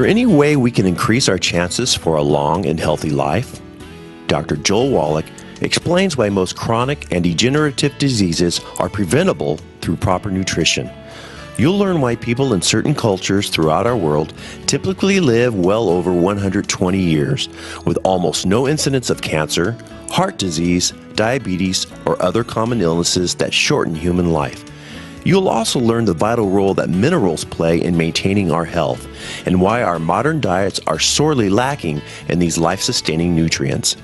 any way we can increase our chances for a long and healthy life? Dr. Joel Wallach explains why most chronic and degenerative diseases are preventable through proper nutrition. You'll learn why people in certain cultures throughout our world typically live well over 120 years with almost no incidence of cancer, heart disease, diabetes, or other common illnesses that shorten human life. You'll also learn the vital role that minerals play in maintaining our health and why our modern diets are sorely lacking in these life-sustaining nutrients.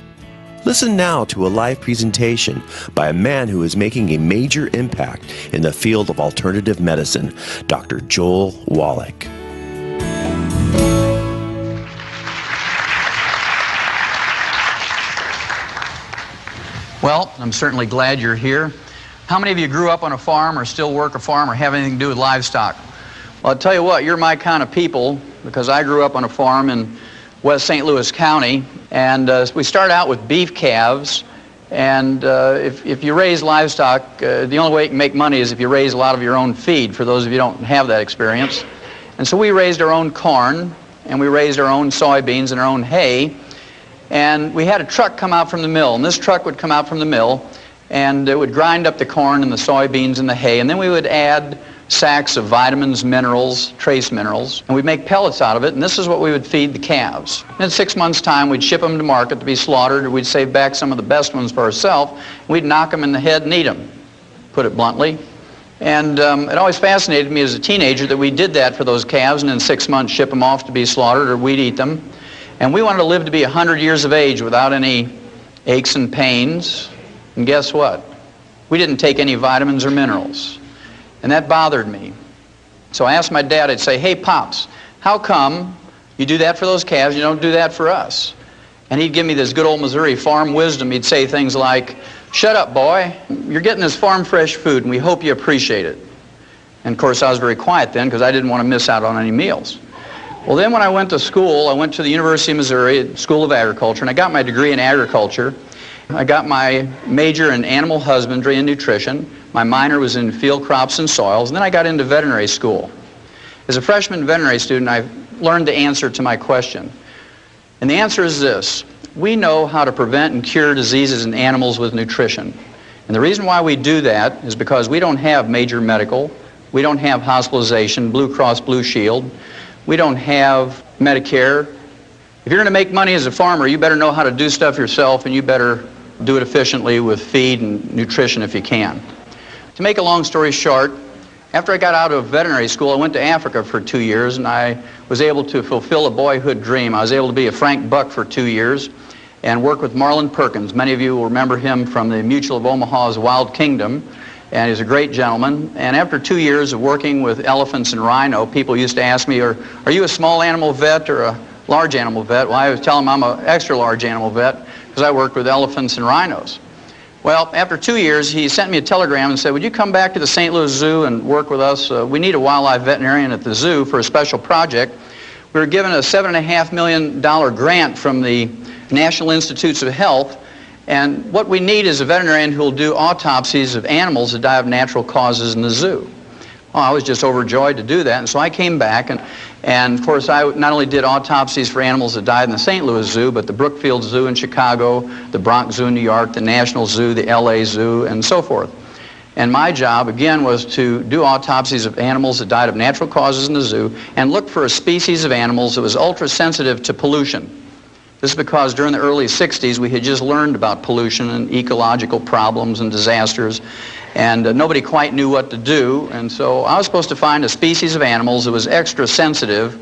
Listen now to a live presentation by a man who is making a major impact in the field of alternative medicine, Dr. Joel Wallach. Well, I'm certainly glad you're here. How many of you grew up on a farm or still work a farm or have anything to do with livestock? Well, I'll tell you what, you're my kind of people, because I grew up on a farm in West St. Louis County, and we start out with beef calves, and if you raise livestock, the only way you can make money is if you raise a lot of your own feed, for those of you who don't have that experience. And so we raised our own corn, and we raised our own soybeans and our own hay, and we had a truck come out from the mill, and this truck would come out from the mill, and it would grind up the corn and the soybeans and the hay, and then we would add sacks of vitamins, minerals, trace minerals, and we'd make pellets out of it, and this is what we would feed the calves. In 6 months' time, we'd ship them to market to be slaughtered, or we'd save back some of the best ones for ourselves. We'd knock them in the head and eat them, put it bluntly. And it always fascinated me as a teenager that we did that for those calves, and in 6 months ship them off to be slaughtered, or we'd eat them. And we wanted to live to be 100 years of age without any aches and pains. And guess what? We didn't take any vitamins or minerals. And that bothered me. So I asked my dad, I'd say, hey, Pops, how come you do that for those calves, you don't do that for us? And he'd give me this good old Missouri farm wisdom. He'd say things like, shut up, boy. You're getting this farm fresh food, and we hope you appreciate it. And of course, I was very quiet then because I didn't want to miss out on any meals. Well, then when I went to school, I went to the University of Missouri School of Agriculture, and I got my degree in agriculture. I got my major in animal husbandry and nutrition. My minor was in field crops and soils, and then I got into veterinary school. As a freshman veterinary student, I learned the answer to my question. And the answer is this: we know how to prevent and cure diseases in animals with nutrition. And the reason why we do that is because we don't have major medical, we don't have hospitalization, Blue Cross Blue Shield, we don't have Medicare. If you're going to make money as a farmer, you better know how to do stuff yourself, and you better do it efficiently with feed and nutrition if you can. To make a long story short, after I got out of veterinary school, I went to Africa for 2 years, and I was able to fulfill a boyhood dream. I was able to be a Frank Buck for 2 years and work with Marlin Perkins. Many of you will remember him from the Mutual of Omaha's Wild Kingdom, and he's a great gentleman. And after 2 years of working with elephants and rhino, people used to ask me, are you a small animal vet or a large animal vet? Well, I was telling them I'm an extra large animal vet because I worked with elephants and rhinos. Well, after 2 years, he sent me a telegram and said, would you come back to the St. Louis Zoo and work with us? We need a wildlife veterinarian at the zoo for a special project. We were given a $7.5 million grant from the National Institutes of Health, and what we need is a veterinarian who will do autopsies of animals that die of natural causes in the zoo. Well, I was just overjoyed to do that, and so I came back, and of course I not only did autopsies for animals that died in the St. Louis Zoo, but the Brookfield Zoo in Chicago, the Bronx Zoo in New York, the National Zoo, the LA Zoo, and so forth. And my job, again, was to do autopsies of animals that died of natural causes in the zoo and look for a species of animals that was ultra-sensitive to pollution. This is because during the early 60s we had just learned about pollution and ecological problems and disasters, and nobody quite knew what to do, and so I was supposed to find a species of animals that was extra sensitive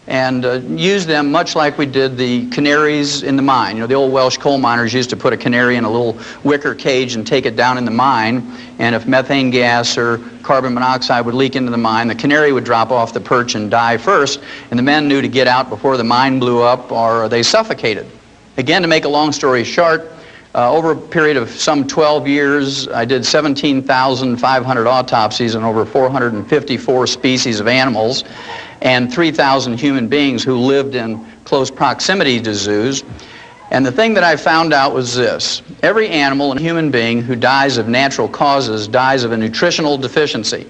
and use them much like we did the canaries in the mine. You know, the old Welsh coal miners used to put a canary in a little wicker cage and take it down in the mine, and if methane gas or carbon monoxide would leak into the mine, the canary would drop off the perch and die first, and the men knew to get out before the mine blew up or they suffocated. Again, to make a long story short, over a period of some 12 years, I did 17,500 autopsies on over 454 species of animals and 3,000 human beings who lived in close proximity to zoos. And the thing that I found out was this: every animal and human being who dies of natural causes dies of a nutritional deficiency.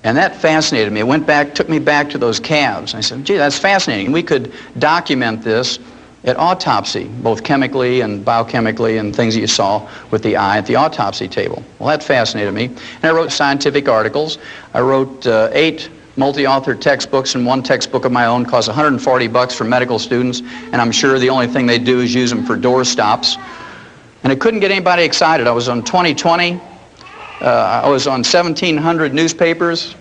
And that fascinated me. It took me back to those calves. I said, gee, that's fascinating. We could document this at autopsy, both chemically and biochemically, and things that you saw with the eye at the autopsy table. Well, that fascinated me. And I wrote scientific articles. I wrote 8 multi-author textbooks and 1 textbook of my own. Cost $140 for medical students, and I'm sure the only thing they do is use them for door stops. And it couldn't get anybody excited. I was on 2020. I was on 1,700 newspapers.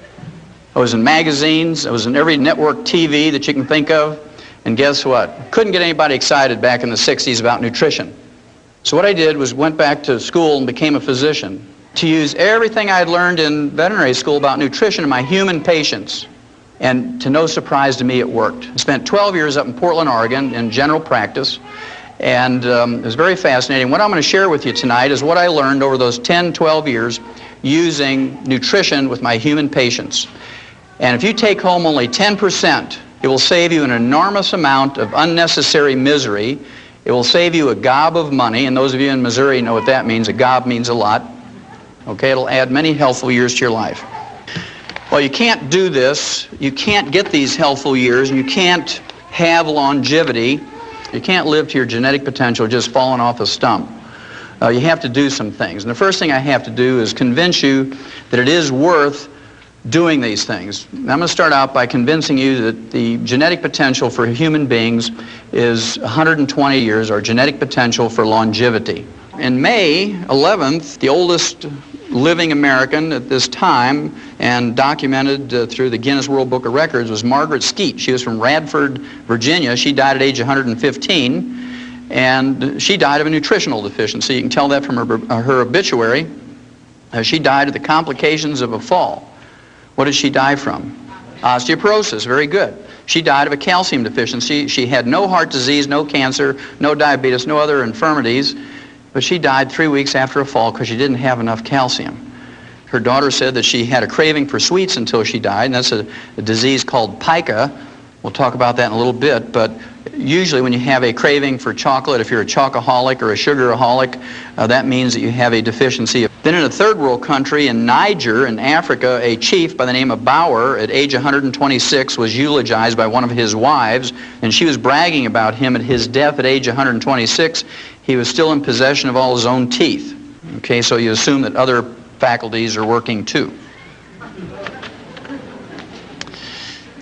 I was in magazines. I was in every network TV that you can think of. And guess what? Couldn't get anybody excited back in the 60s about nutrition. So what I did was went back to school and became a physician to use everything I had learned in veterinary school about nutrition in my human patients. And to no surprise to me, it worked. I spent 12 years up in Portland, Oregon in general practice. And it was very fascinating. What I'm going to share with you tonight is what I learned over those 10, 12 years using nutrition with my human patients. And if you take home only 10%, it will save you an enormous amount of unnecessary misery. It will save you a gob of money, and those of you in Missouri know what that means. A gob means a lot. Okay, it'll add many healthful years to your life. Well, you can't do this. You can't get these healthful years, and you can't have longevity. You can't live to your genetic potential just falling off a stump. You have to do some things. And the first thing I have to do is convince you that it is worth doing these things. I'm going to start out by convincing you that the genetic potential for human beings is 120 years, our genetic potential for longevity. In May 11th, the oldest living American at this time and documented through the Guinness World Book of Records was Margaret Skeet. She was from Radford, Virginia. She died at age 115, and she died of a nutritional deficiency. You can tell that from her obituary. She died of the complications of a fall. What did she die from? Osteoporosis. Very good. She died of a calcium deficiency. She had no heart disease, no cancer, no diabetes, no other infirmities, but she died 3 weeks after a fall because she didn't have enough calcium. Her daughter said that she had a craving for sweets until she died, and that's a disease called pica. We'll talk about that in a little bit, but usually when you have a craving for chocolate, if you're a chocoholic or a sugaraholic, that means that you have a deficiency. Then in a third world country, in Niger, in Africa, a chief by the name of Bauer, at age 126, was eulogized by one of his wives, and she was bragging about him at his death at age 126. He was still in possession of all his own teeth. Okay, so you assume that other faculties are working too.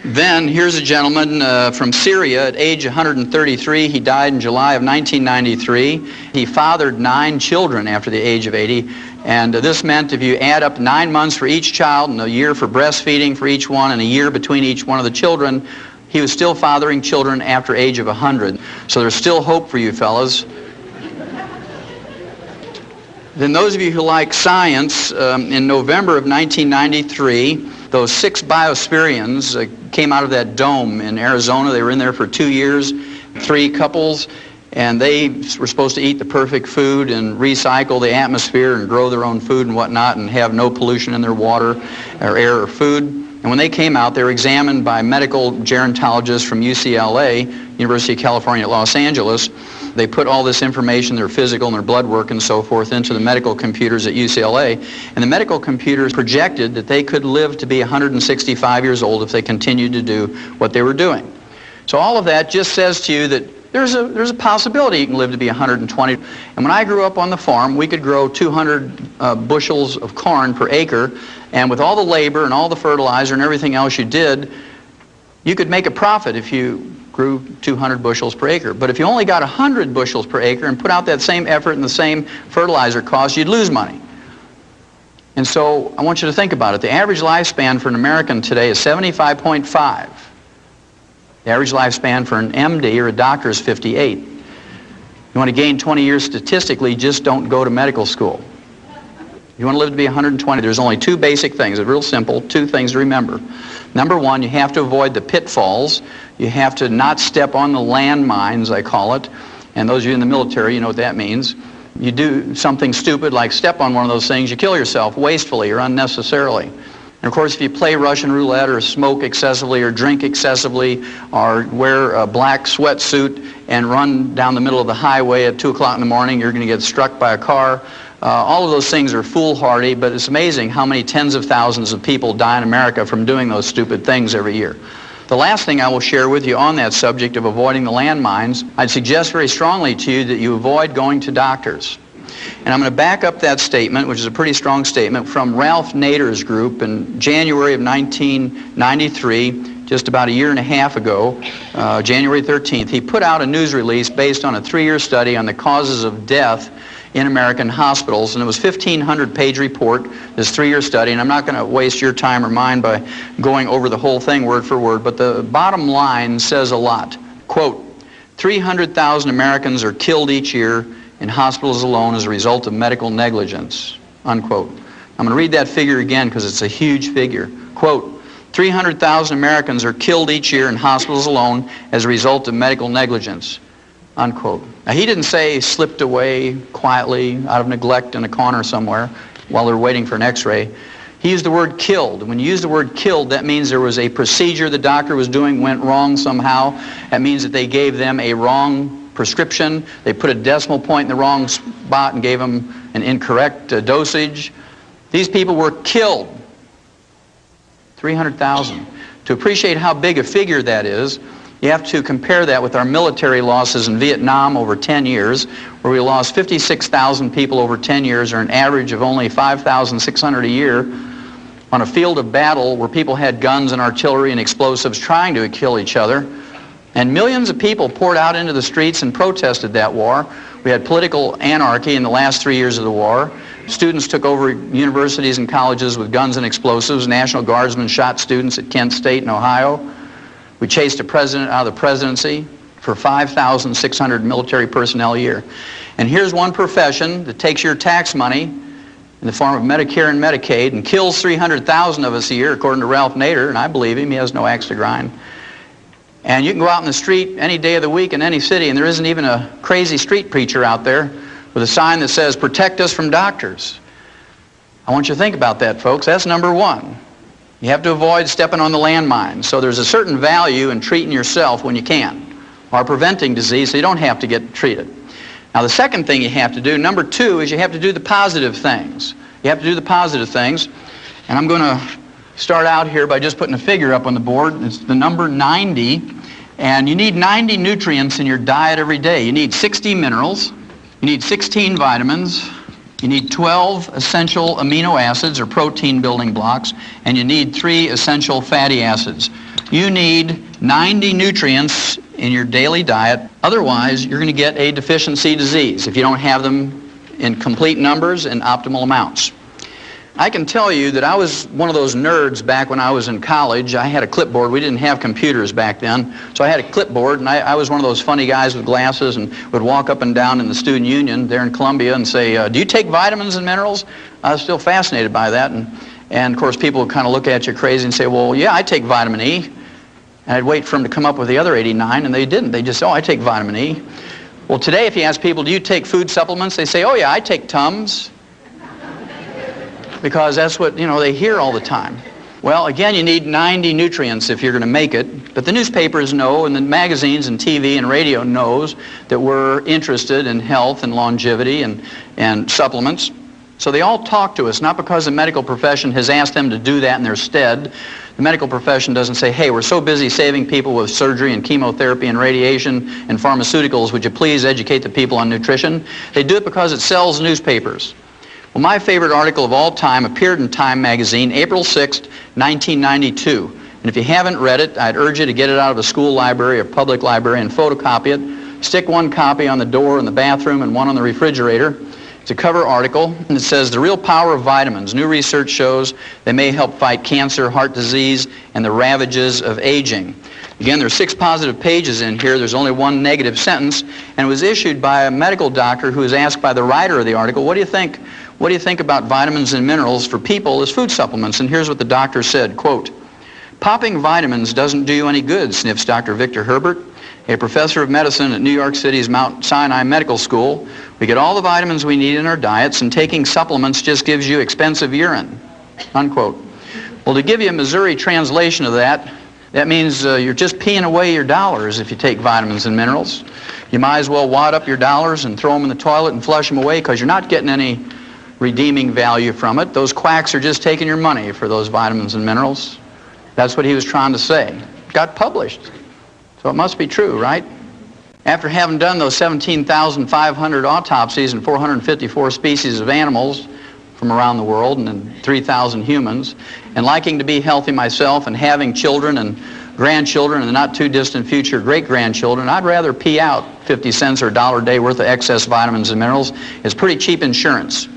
Then here's a gentleman from Syria at age 133. He died in July of 1993. He fathered 9 children after the age of 80. And this meant if you add up 9 months for each child and a year for breastfeeding for each one and a year between each one of the children, he was still fathering children after age of 100. So there's still hope for you fellas. Then those of you who like science, in November of 1993, those 6 Biospirians came out of that dome in Arizona. They were in there for 2 years, 3 couples, and they were supposed to eat the perfect food and recycle the atmosphere and grow their own food and whatnot and have no pollution in their water or air or food. And when they came out, they were examined by medical gerontologists from UCLA, University of California at Los Angeles. They put all this information, their physical and their blood work and so forth, into the medical computers at UCLA. And the medical computers projected that they could live to be 165 years old if they continued to do what they were doing. So all of that just says to you that there's a possibility you can live to be 120. And when I grew up on the farm, we could grow 200 bushels of corn per acre. And with all the labor and all the fertilizer and everything else you did, you could make a profit if you grew 200 bushels per acre. But if you only got 100 bushels per acre and put out that same effort and the same fertilizer cost, you'd lose money. And so I want you to think about it. The average lifespan for an American today is 75.5. The average lifespan for an MD or a doctor is 58. You want to gain 20 years statistically, just don't go to medical school. You want to live to be 120, there's only 2 basic things. It's real simple, 2 things to remember. Number 1, you have to avoid the pitfalls. You have to not step on the landmines, I call it. And those of you in the military, you know what that means. You do something stupid like step on one of those things, you kill yourself wastefully or unnecessarily. And of course, if you play Russian roulette or smoke excessively or drink excessively or wear a black sweatsuit and run down the middle of the highway at 2 o'clock in the morning, you're going to get struck by a car. All of those things are foolhardy, but it's amazing how many tens of thousands of people die in America from doing those stupid things every year. The last thing I will share with you on that subject of avoiding the landmines, I'd suggest very strongly to you that you avoid going to doctors. And I'm going to back up that statement, which is a pretty strong statement, from Ralph Nader's group in January of 1993, just about a year and a half ago, January 13th. He put out a news release based on a 3-year study on the causes of death in American hospitals, and it was a 1,500-page report, this 3-year study, and I'm not going to waste your time or mine by going over the whole thing word for word, but the bottom line says a lot. Quote, 300,000 Americans are killed each year in hospitals alone as a result of medical negligence, unquote. I'm going to read that figure again because it's a huge figure. Quote, 300,000 Americans are killed each year in hospitals alone as a result of medical negligence, unquote. Now, he didn't say slipped away quietly out of neglect in a corner somewhere while they're waiting for an x-ray. He used the word killed. When you use the word killed, that means there was a procedure the doctor was doing went wrong somehow. That means that they gave them a wrong prescription. They put a decimal point in the wrong spot and gave them an incorrect dosage. These people were killed. 300,000. To appreciate how big a figure that is, you have to compare that with our military losses in Vietnam over 10 years, where we lost 56,000 people over 10 years, or an average of only 5,600 a year, on a field of battle where people had guns and artillery and explosives trying to kill each other. And millions of people poured out into the streets and protested that war. We had political anarchy in the last 3 years of the war. Students took over universities and colleges with guns and explosives. National Guardsmen shot students at Kent State in Ohio. We chased a president out of the presidency for 5,600 military personnel a year. And here's one profession that takes your tax money in the form of Medicare and Medicaid and kills 300,000 of us a year, according to Ralph Nader, and I believe him, he has no axe to grind. And you can go out in the street any day of the week in any city, and there isn't even a crazy street preacher out there with a sign that says, "Protect us from doctors." I want you to think about that, folks. That's number one. You have to avoid stepping on the landmine. So there's a certain value in treating yourself when you can, or preventing disease so you don't have to get treated. Now, the second thing you have to do, number two, is you have to do the positive things. You have to do the positive things. And I'm going to start out here by just putting a figure up on the board. It's the number 90. And you need 90 nutrients in your diet every day. You need 60 minerals. You need 16 vitamins. You need 12 essential amino acids or protein building blocks. And you need 3 essential fatty acids. You need 90 nutrients in your daily diet. Otherwise, you're going to get a deficiency disease if you don't have them in complete numbers and optimal amounts. I can tell you that I was one of those nerds back when I was in college. I had a clipboard. We didn't have computers back then. So I had a clipboard, and I was one of those funny guys with glasses and would walk up and down in the student union there in Columbia and say, do you take vitamins and minerals? I was still fascinated by that. And of course, people would kind of look at you crazy and say, well, yeah, I take vitamin E. And I'd wait for them to come up with the other 89, and they didn't. They just said, oh, I take vitamin E. Well, today, if you ask people, do you take food supplements? They say, oh, yeah, I take Tums. Because that's what, they hear all the time. Well, again, you need 90 nutrients if you're going to make it. But the newspapers know, and the magazines and TV and radio knows that we're interested in health and longevity and supplements. So they all talk to us, not because the medical profession has asked them to do that in their stead. The medical profession doesn't say, hey, we're so busy saving people with surgery and chemotherapy and radiation and pharmaceuticals, would you please educate the people on nutrition? They do it because it sells newspapers. Well, my favorite article of all time appeared in Time magazine, April 6th, 1992. And if you haven't read it, I'd urge you to get it out of a school library or public library and photocopy it. Stick one copy on the door in the bathroom and one on the refrigerator. It's a cover article, and it says, The Real Power of Vitamins. New research shows they may help fight cancer, heart disease, and the ravages of aging. Again, there's 6 positive pages in here. There's only 1 negative sentence, and it was issued by a medical doctor who was asked by the writer of the article, what do you think about vitamins and minerals for people as food supplements? And here's what the doctor said, quote, popping vitamins doesn't do you any good, sniffs Dr. Victor Herbert, a professor of medicine at New York City's Mount Sinai Medical School. We get all the vitamins we need in our diets, and taking supplements just gives you expensive urine, unquote. Well, Well, to give you a Missouri translation of that, that means you're just peeing away your dollars if you take vitamins and minerals. You might as well wad up your dollars and throw them in the toilet and flush them away because you're not getting any redeeming value from it. Those quacks are just taking your money for those vitamins and minerals. That's what he was trying to say. It got published. So it must be true, right? After having done those 17,500 autopsies in 454 species of animals from around the world and in 3,000 humans, and liking to be healthy myself and having children and grandchildren and the not too distant future great-grandchildren, I'd rather pee out 50 cents or a dollar a day worth of excess vitamins and minerals. It's pretty cheap insurance.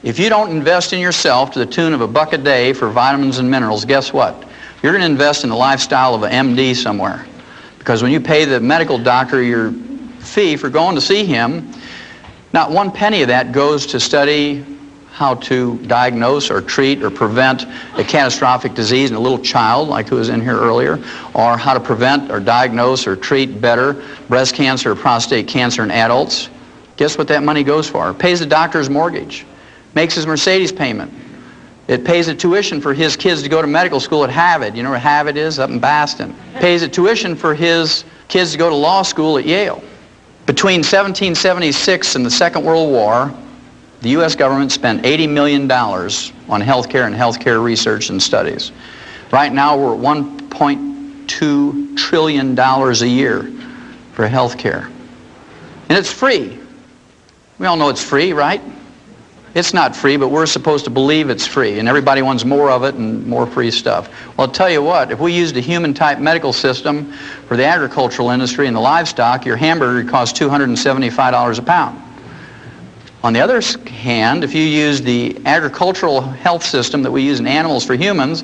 If you don't invest in yourself to the tune of $1 a day for vitamins and minerals, guess what? You're going to invest in the lifestyle of an MD somewhere. Because when you pay the medical doctor your fee for going to see him, not one penny of that goes to study how to diagnose or treat or prevent a catastrophic disease in a little child, like who was in here earlier, or how to prevent or diagnose or treat better breast cancer or prostate cancer in adults. Guess what that money goes for? It pays the doctor's mortgage, makes his Mercedes payment. It pays the tuition for his kids to go to medical school at Harvard. You know where Harvard is? Up in Boston. Pays the tuition for his kids to go to law school at Yale. Between 1776 and the Second World War, the U.S. government spent $80 million on healthcare and healthcare research and studies. Right now, we're at $1.2 trillion a year for healthcare. And it's free. We all know it's free, right? It's not free, but we're supposed to believe it's free, and everybody wants more of it and more free stuff. Well, I'll tell you what, if we used a human-type medical system for the agricultural industry and the livestock, your hamburger costs $275 a pound. On the other hand, if you use the agricultural health system that we use in animals for humans,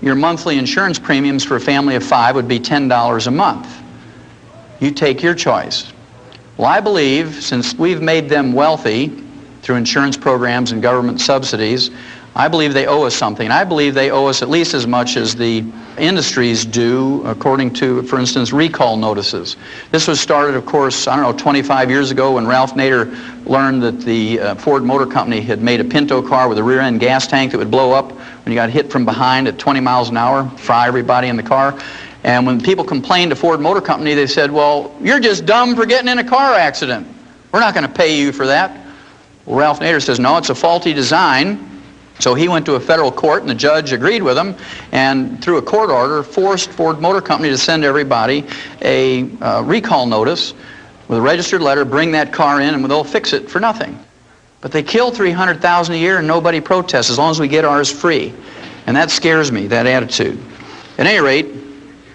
your monthly insurance premiums for a family of 5 would be $10 a month. You take your choice. Well, I believe, since we've made them wealthy through insurance programs and government subsidies, I believe they owe us something. I believe they owe us at least as much as the industries do, according to, for instance, recall notices. This was started, of course, 25 years ago when Ralph Nader learned that the Ford Motor Company had made a Pinto car with a rear-end gas tank that would blow up when you got hit from behind at 20 miles an hour, fry everybody in the car. And when people complained to Ford Motor Company, they said, well, you're just dumb for getting in a car accident. We're not going to pay you for that. Well, Ralph Nader says, no, it's a faulty design. So he went to a federal court, and the judge agreed with him, and through a court order, forced Ford Motor Company to send everybody a recall notice with a registered letter, bring that car in, and they'll fix it for nothing. But they kill 300,000 a year, and nobody protests as long as we get ours free. And that scares me, that attitude. At any rate,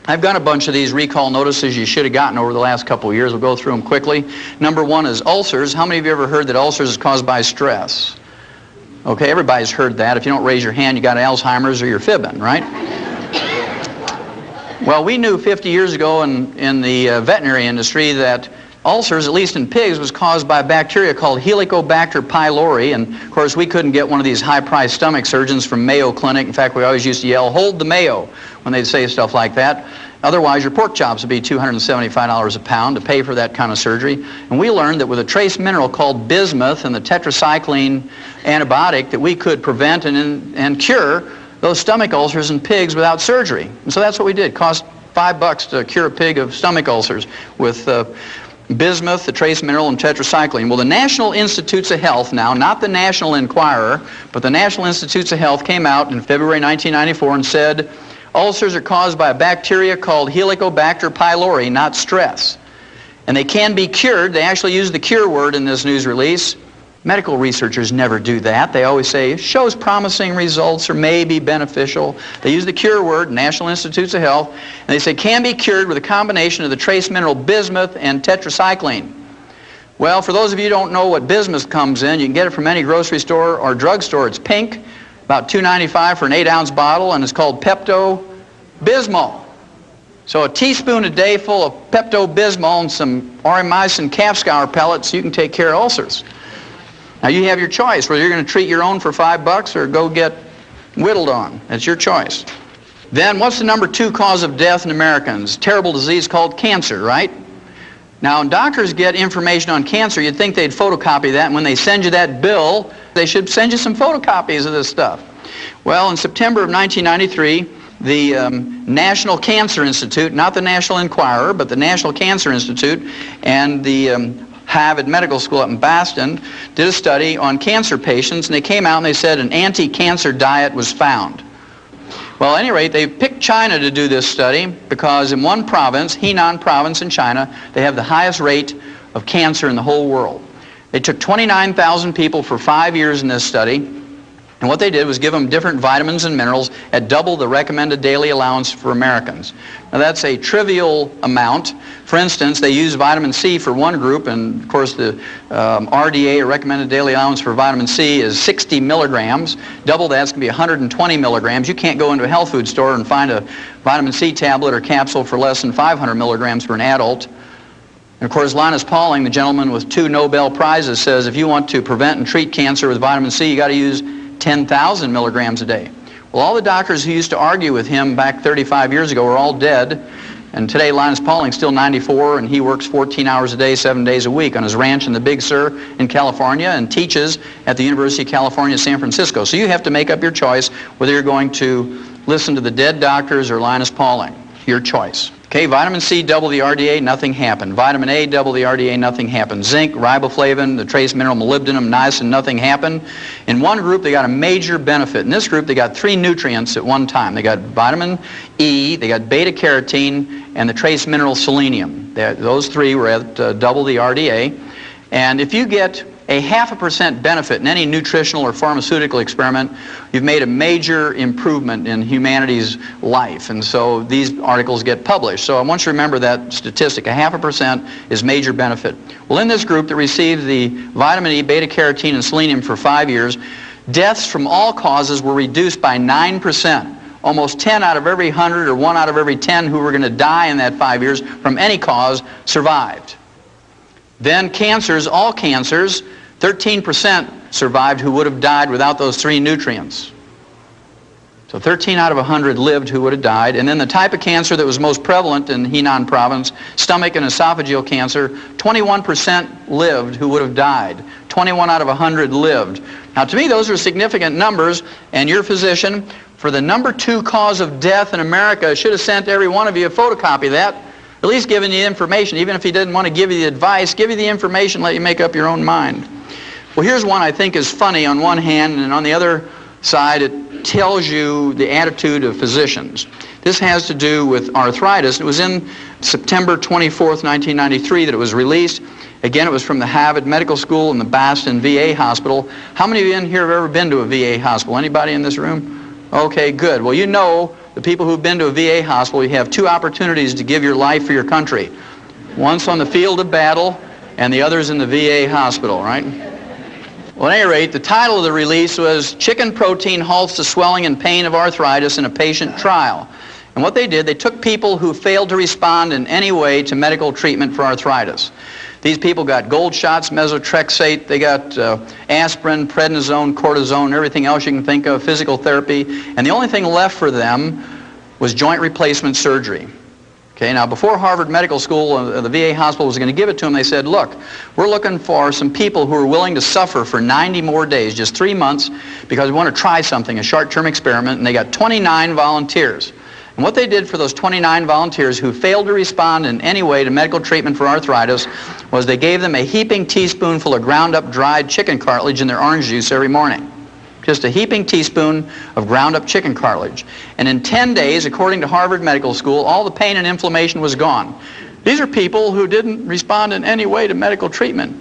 I've got a bunch of these recall notices you should have gotten over the last couple of years. We'll go through them quickly. Number one is ulcers. How many of you ever heard that ulcers is caused by stress? Okay, everybody's heard that. If you don't raise your hand, you got Alzheimer's or you're fibbing, right? Well, we knew 50 years ago in the veterinary industry that ulcers, at least in pigs, was caused by a bacteria called Helicobacter pylori. And, of course, we couldn't get one of these high-priced stomach surgeons from Mayo Clinic. In fact, we always used to yell, hold the Mayo, when they'd say stuff like that. Otherwise, your pork chops would be $275 a pound to pay for that kind of surgery. And we learned that with a trace mineral called bismuth and the tetracycline antibiotic that we could prevent and cure those stomach ulcers in pigs without surgery. And so that's what we did. It cost $5 to cure a pig of stomach ulcers with bismuth, the trace mineral, and tetracycline. Well, the National Institutes of Health now, not the National Enquirer, but the National Institutes of Health came out in February 1994 and said, ulcers are caused by a bacteria called Helicobacter pylori, not stress. And they can be cured. They actually use the cure word in this news release. Medical researchers never do that. They always say, shows promising results or may be beneficial. They use the cure word, National Institutes of Health, and they say can be cured with a combination of the trace mineral bismuth and tetracycline. Well, for those of you who don't know what bismuth comes in, you can get it from any grocery store or drugstore. It's pink, about $2.95 for an 8-ounce bottle, and it's called Pepto-Bismol. So a teaspoon a day full of Pepto-Bismol and some aurimycin calf scour pellets, you can take care of ulcers. Now you have your choice, whether you're going to treat your own for $5 or go get whittled on. That's your choice. Then what's the number 2 cause of death in Americans? Terrible disease called cancer, right? Now when doctors get information on cancer, you'd think they'd photocopy that, and when they send you that bill, they should send you some photocopies of this stuff. Well, in September of 1993, the National Cancer Institute, not the National Enquirer, but the National Cancer Institute, and the Harvard Medical School up in Boston did a study on cancer patients, and they came out and they said an anti-cancer diet was found. Well, at any rate, they picked China to do this study because in one province, Henan province in China, they have the highest rate of cancer in the whole world. They took 29,000 people for 5 years in this study, and what they did was give them different vitamins and minerals at double the recommended daily allowance for Americans. Now that's a trivial amount. For instance, they used vitamin C for one group, and of course the RDA, or recommended daily allowance for vitamin C, is 60 milligrams. Double that's going to be 120 milligrams. You can't go into a health food store and find a vitamin C tablet or capsule for less than 500 milligrams for an adult. And of course, Linus Pauling, the gentleman with 2 Nobel Prizes, says if you want to prevent and treat cancer with vitamin C, you got to use 10,000 milligrams a day. Well, all the doctors who used to argue with him back 35 years ago are all dead, and today Linus Pauling's still 94, and he works 14 hours a day, 7 days a week on his ranch in the Big Sur in California and teaches at the University of California, San Francisco. So you have to make up your choice whether you're going to listen to the dead doctors or Linus Pauling. Your choice. Okay, vitamin C, double the RDA, nothing happened. Vitamin A, double the RDA, nothing happened. Zinc, riboflavin, the trace mineral molybdenum, niacin, nothing happened. In one group, they got a major benefit. In this group, they got 3 nutrients at one time. They got vitamin E, they got beta-carotene, and the trace mineral selenium. Those 3 were at double the RDA. And if you get a 0.5% benefit in any nutritional or pharmaceutical experiment, you've made a major improvement in humanity's life. And so these articles get published. So I want you to remember that statistic. 0.5% is major benefit. Well, in this group that received the vitamin E, beta-carotene, and selenium for 5 years, deaths from all causes were reduced by 9%. Almost 10 out of every 100 or 1 out of every 10 who were going to die in that 5 years from any cause survived. Then cancers, all cancers, 13% survived who would have died without those 3 nutrients. So 13 out of 100 lived who would have died. And then the type of cancer that was most prevalent in Henan province, stomach and esophageal cancer, 21% lived who would have died. 21 out of 100 lived. Now to me those are significant numbers, and your physician, for the number 2 cause of death in America, should have sent every one of you a photocopy of that. At least giving you information. Even if he didn't want to give you the advice, give you the information, let you make up your own mind. Well, here's one I think is funny on one hand, and on the other side it tells you the attitude of physicians. This has to do with arthritis. It was in September 24th, 1993 that it was released. Again, it was from the Harvard Medical School and the Boston VA Hospital. How many of you in here have ever been to a VA hospital? Anybody in this room? Okay, good. Well, you know, the people who've been to a VA hospital, you have 2 opportunities to give your life for your country. Once on the field of battle, and the other's in the VA hospital, right? Well, at any rate, the title of the release was Chicken Protein Halts the Swelling and Pain of Arthritis in a Patient Trial. And what they did, they took people who failed to respond in any way to medical treatment for arthritis. These people got gold shots, methotrexate, they got aspirin, prednisone, cortisone, everything else you can think of, physical therapy, and the only thing left for them was joint replacement surgery. Okay, now before Harvard Medical School, the VA hospital was going to give it to them, they said, look, we're looking for some people who are willing to suffer for 90 more days, just 3 months, because we want to try something, a short-term experiment, and they got 29 volunteers. And what they did for those 29 volunteers who failed to respond in any way to medical treatment for arthritis was they gave them a heaping teaspoonful of ground up dried chicken cartilage in their orange juice every morning. Just a heaping teaspoon of ground up chicken cartilage. And in 10 days, according to Harvard Medical School, all the pain and inflammation was gone. These are people who didn't respond in any way to medical treatment.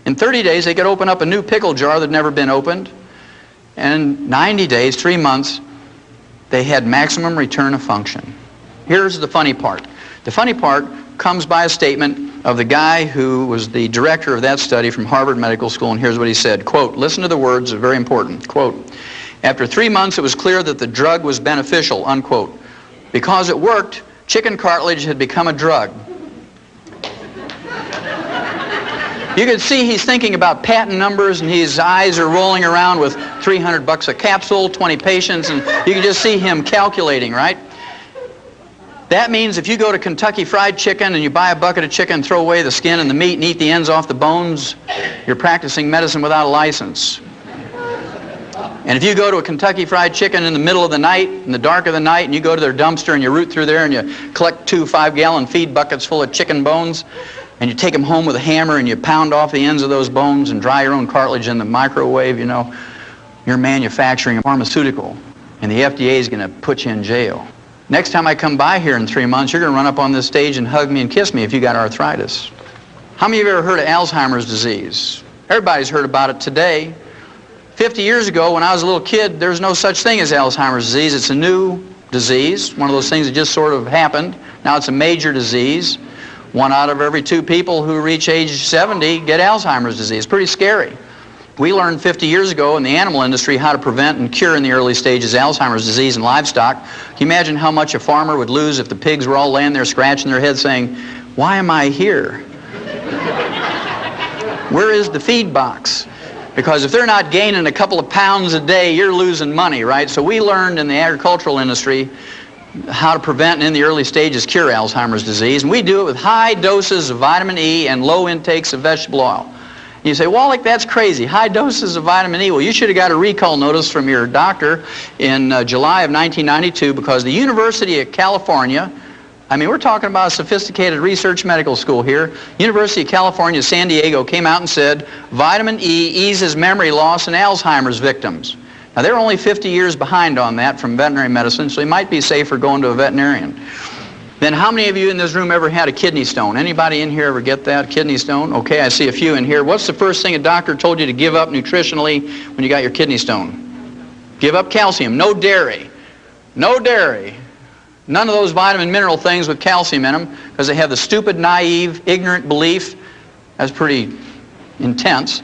In 30 days, they could open up a new pickle jar that had never been opened. And in 90 days, 3 months, they had maximum return of function. Here's the funny part. The funny part comes by a statement of the guy who was the director of that study from Harvard Medical School, and here's what he said, quote, listen to the words, they're very important, quote, after 3 months it was clear that the drug was beneficial, unquote. Because it worked, chicken cartilage had become a drug. You can see he's thinking about patent numbers, and his eyes are rolling around with $300 a capsule, 20 patients, and you can just see him calculating, right? That means if you go to Kentucky Fried Chicken and you buy a bucket of chicken, throw away the skin and the meat and eat the ends off the bones, you're practicing medicine without a license. And if you go to a Kentucky Fried Chicken in the middle of the night, in the dark of the night, and you go to their dumpster and you root through there and you collect 2 5-gallon feed buckets full of chicken bones, and you take them home with a hammer and you pound off the ends of those bones and dry your own cartilage in the microwave, you know, you're manufacturing a pharmaceutical, and the FDA is going to put you in jail. Next time I come by here in 3 months, you're going to run up on this stage and hug me and kiss me if you got arthritis. How many of you have ever heard of Alzheimer's disease? Everybody's heard about it today. 50 years ago, when I was a little kid, there was no such thing as Alzheimer's disease. It's a new disease, one of those things that just sort of happened. Now it's a major disease. 1 out of every 2 people who reach age 70 get Alzheimer's disease. Pretty scary. We learned 50 years ago in the animal industry how to prevent and cure in the early stages Alzheimer's disease in livestock. Can you imagine how much a farmer would lose if the pigs were all laying there scratching their heads saying, "Why am I here? Where is the feed box?" Because if they're not gaining a couple of pounds a day, you're losing money, right? So we learned in the agricultural industry how to prevent and in the early stages cure Alzheimer's disease. And we do it with high doses of vitamin E and low intakes of vegetable oil. You say, Wallach, that's crazy. High doses of vitamin E. Well, you should have got a recall notice from your doctor in July of 1992 because the University of California, I mean, we're talking about a sophisticated research medical school here. University of California, San Diego came out and said, vitamin E eases memory loss in Alzheimer's victims. Now, they're only 50 years behind on that from veterinary medicine, so you might be safer going to a veterinarian. Then how many of you in this room ever had a kidney stone? Anybody in here ever get that, kidney stone? Okay, I see a few in here. What's the first thing a doctor told you to give up nutritionally when you got your kidney stone? Give up calcium. No dairy. No dairy. None of those vitamin mineral things with calcium in them because they have the stupid, naive, ignorant belief. That's pretty intense.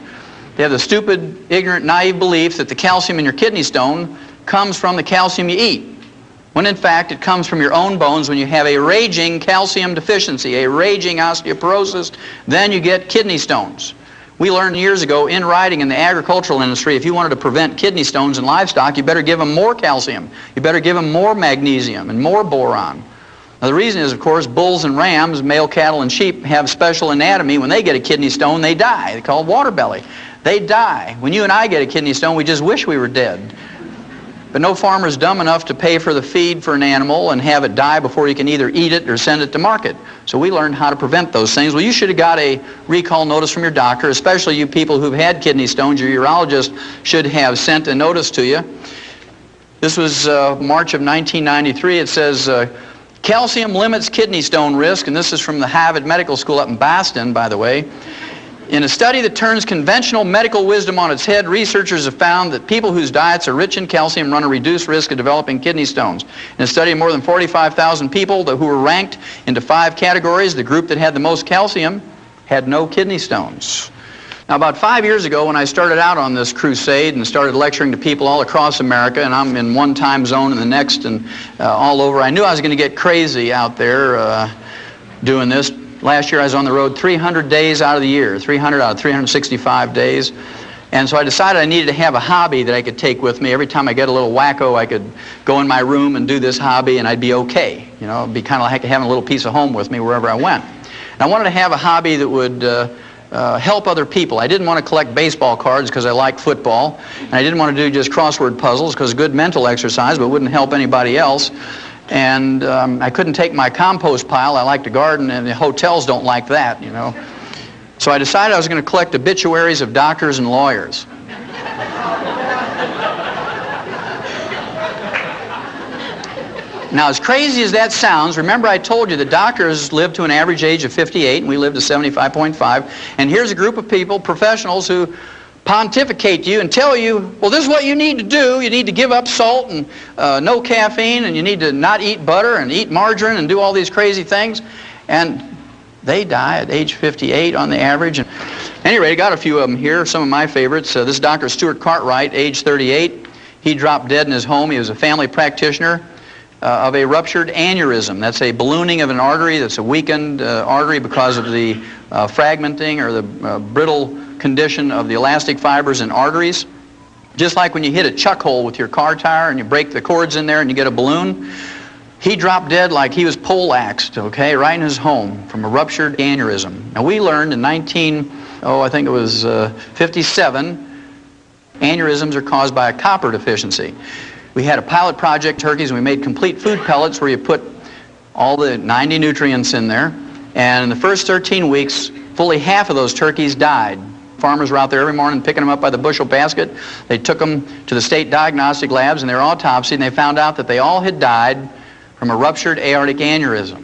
They have the stupid, ignorant, naive belief that the calcium in your kidney stone comes from the calcium you eat, when in fact it comes from your own bones. When you have a raging calcium deficiency, a raging osteoporosis, then you get kidney stones. We learned years ago in writing in the agricultural industry, if you wanted to prevent kidney stones in livestock, you better give them more calcium. You better give them more magnesium and more boron. Now the reason is, of course, bulls and rams, male cattle and sheep have special anatomy. When they get a kidney stone, they die. They're called water belly. They die. When you and I get a kidney stone, we just wish we were dead. But no farmer's dumb enough to pay for the feed for an animal and have it die before you can either eat it or send it to market. So we learned how to prevent those things. Well, you should have got a recall notice from your doctor, especially you people who've had kidney stones. Your urologist should have sent a notice to you. This was March of 1993. It says, calcium limits kidney stone risk, and this is from the Harvard Medical School up in Boston, by the way. In a study that turns conventional medical wisdom on its head, researchers have found that people whose diets are rich in calcium run a reduced risk of developing kidney stones. In a study of more than 45,000 people who were ranked into 5 categories, the group that had the most calcium had no kidney stones. Now, about 5 years ago, when I started out on this crusade and started lecturing to people all across America, and I'm in one time zone and the next and all over, I knew I was going to get crazy out there doing this. Last year I was on the road 300 days out of the year, 300 out of 365 days. And so I decided I needed to have a hobby that I could take with me. Every time I get a little wacko, I could go in my room and do this hobby and I'd be okay. You know, it'd be kind of like having a little piece of home with me wherever I went. And I wanted to have a hobby that would help other people. I didn't want to collect baseball cards because I like football. And I didn't want to do just crossword puzzles because good mental exercise, but wouldn't help anybody else. And I couldn't take my compost pile. I like to garden, and the hotels don't like that, you know. So I decided I was going to collect obituaries of doctors and lawyers. Now, as crazy as that sounds, remember I told you that doctors live to an average age of 58, and we live to 75.5. And here's a group of people, professionals, who pontificate to you and tell you, well, this is what you need to do. You need to give up salt and no caffeine, and you need to not eat butter and eat margarine and do all these crazy things. And they die at age 58 on the average. And anyway, I got a few of them here, some of my favorites. This is Dr. Stuart Cartwright, age 38. He dropped dead in his home. He was a family practitioner of a ruptured aneurysm. That's a ballooning of an artery that's a weakened artery because of the fragmenting or the brittle condition of the elastic fibers in arteries. Just like when you hit a chuck hole with your car tire and you break the cords in there and you get a balloon. He dropped dead like he was poleaxed, okay, right in his home from a ruptured aneurysm. Now we learned in 57, Aneurysms are caused by a copper deficiency. We had a pilot project, turkeys, and we made complete food pellets where you put all the 90 nutrients in there. And in the first 13 weeks, fully half of those turkeys died. Farmers were out there every morning picking them up by the bushel basket. They took them to the state diagnostic labs and they were autopsied, and they found out that they all had died from a ruptured aortic aneurysm.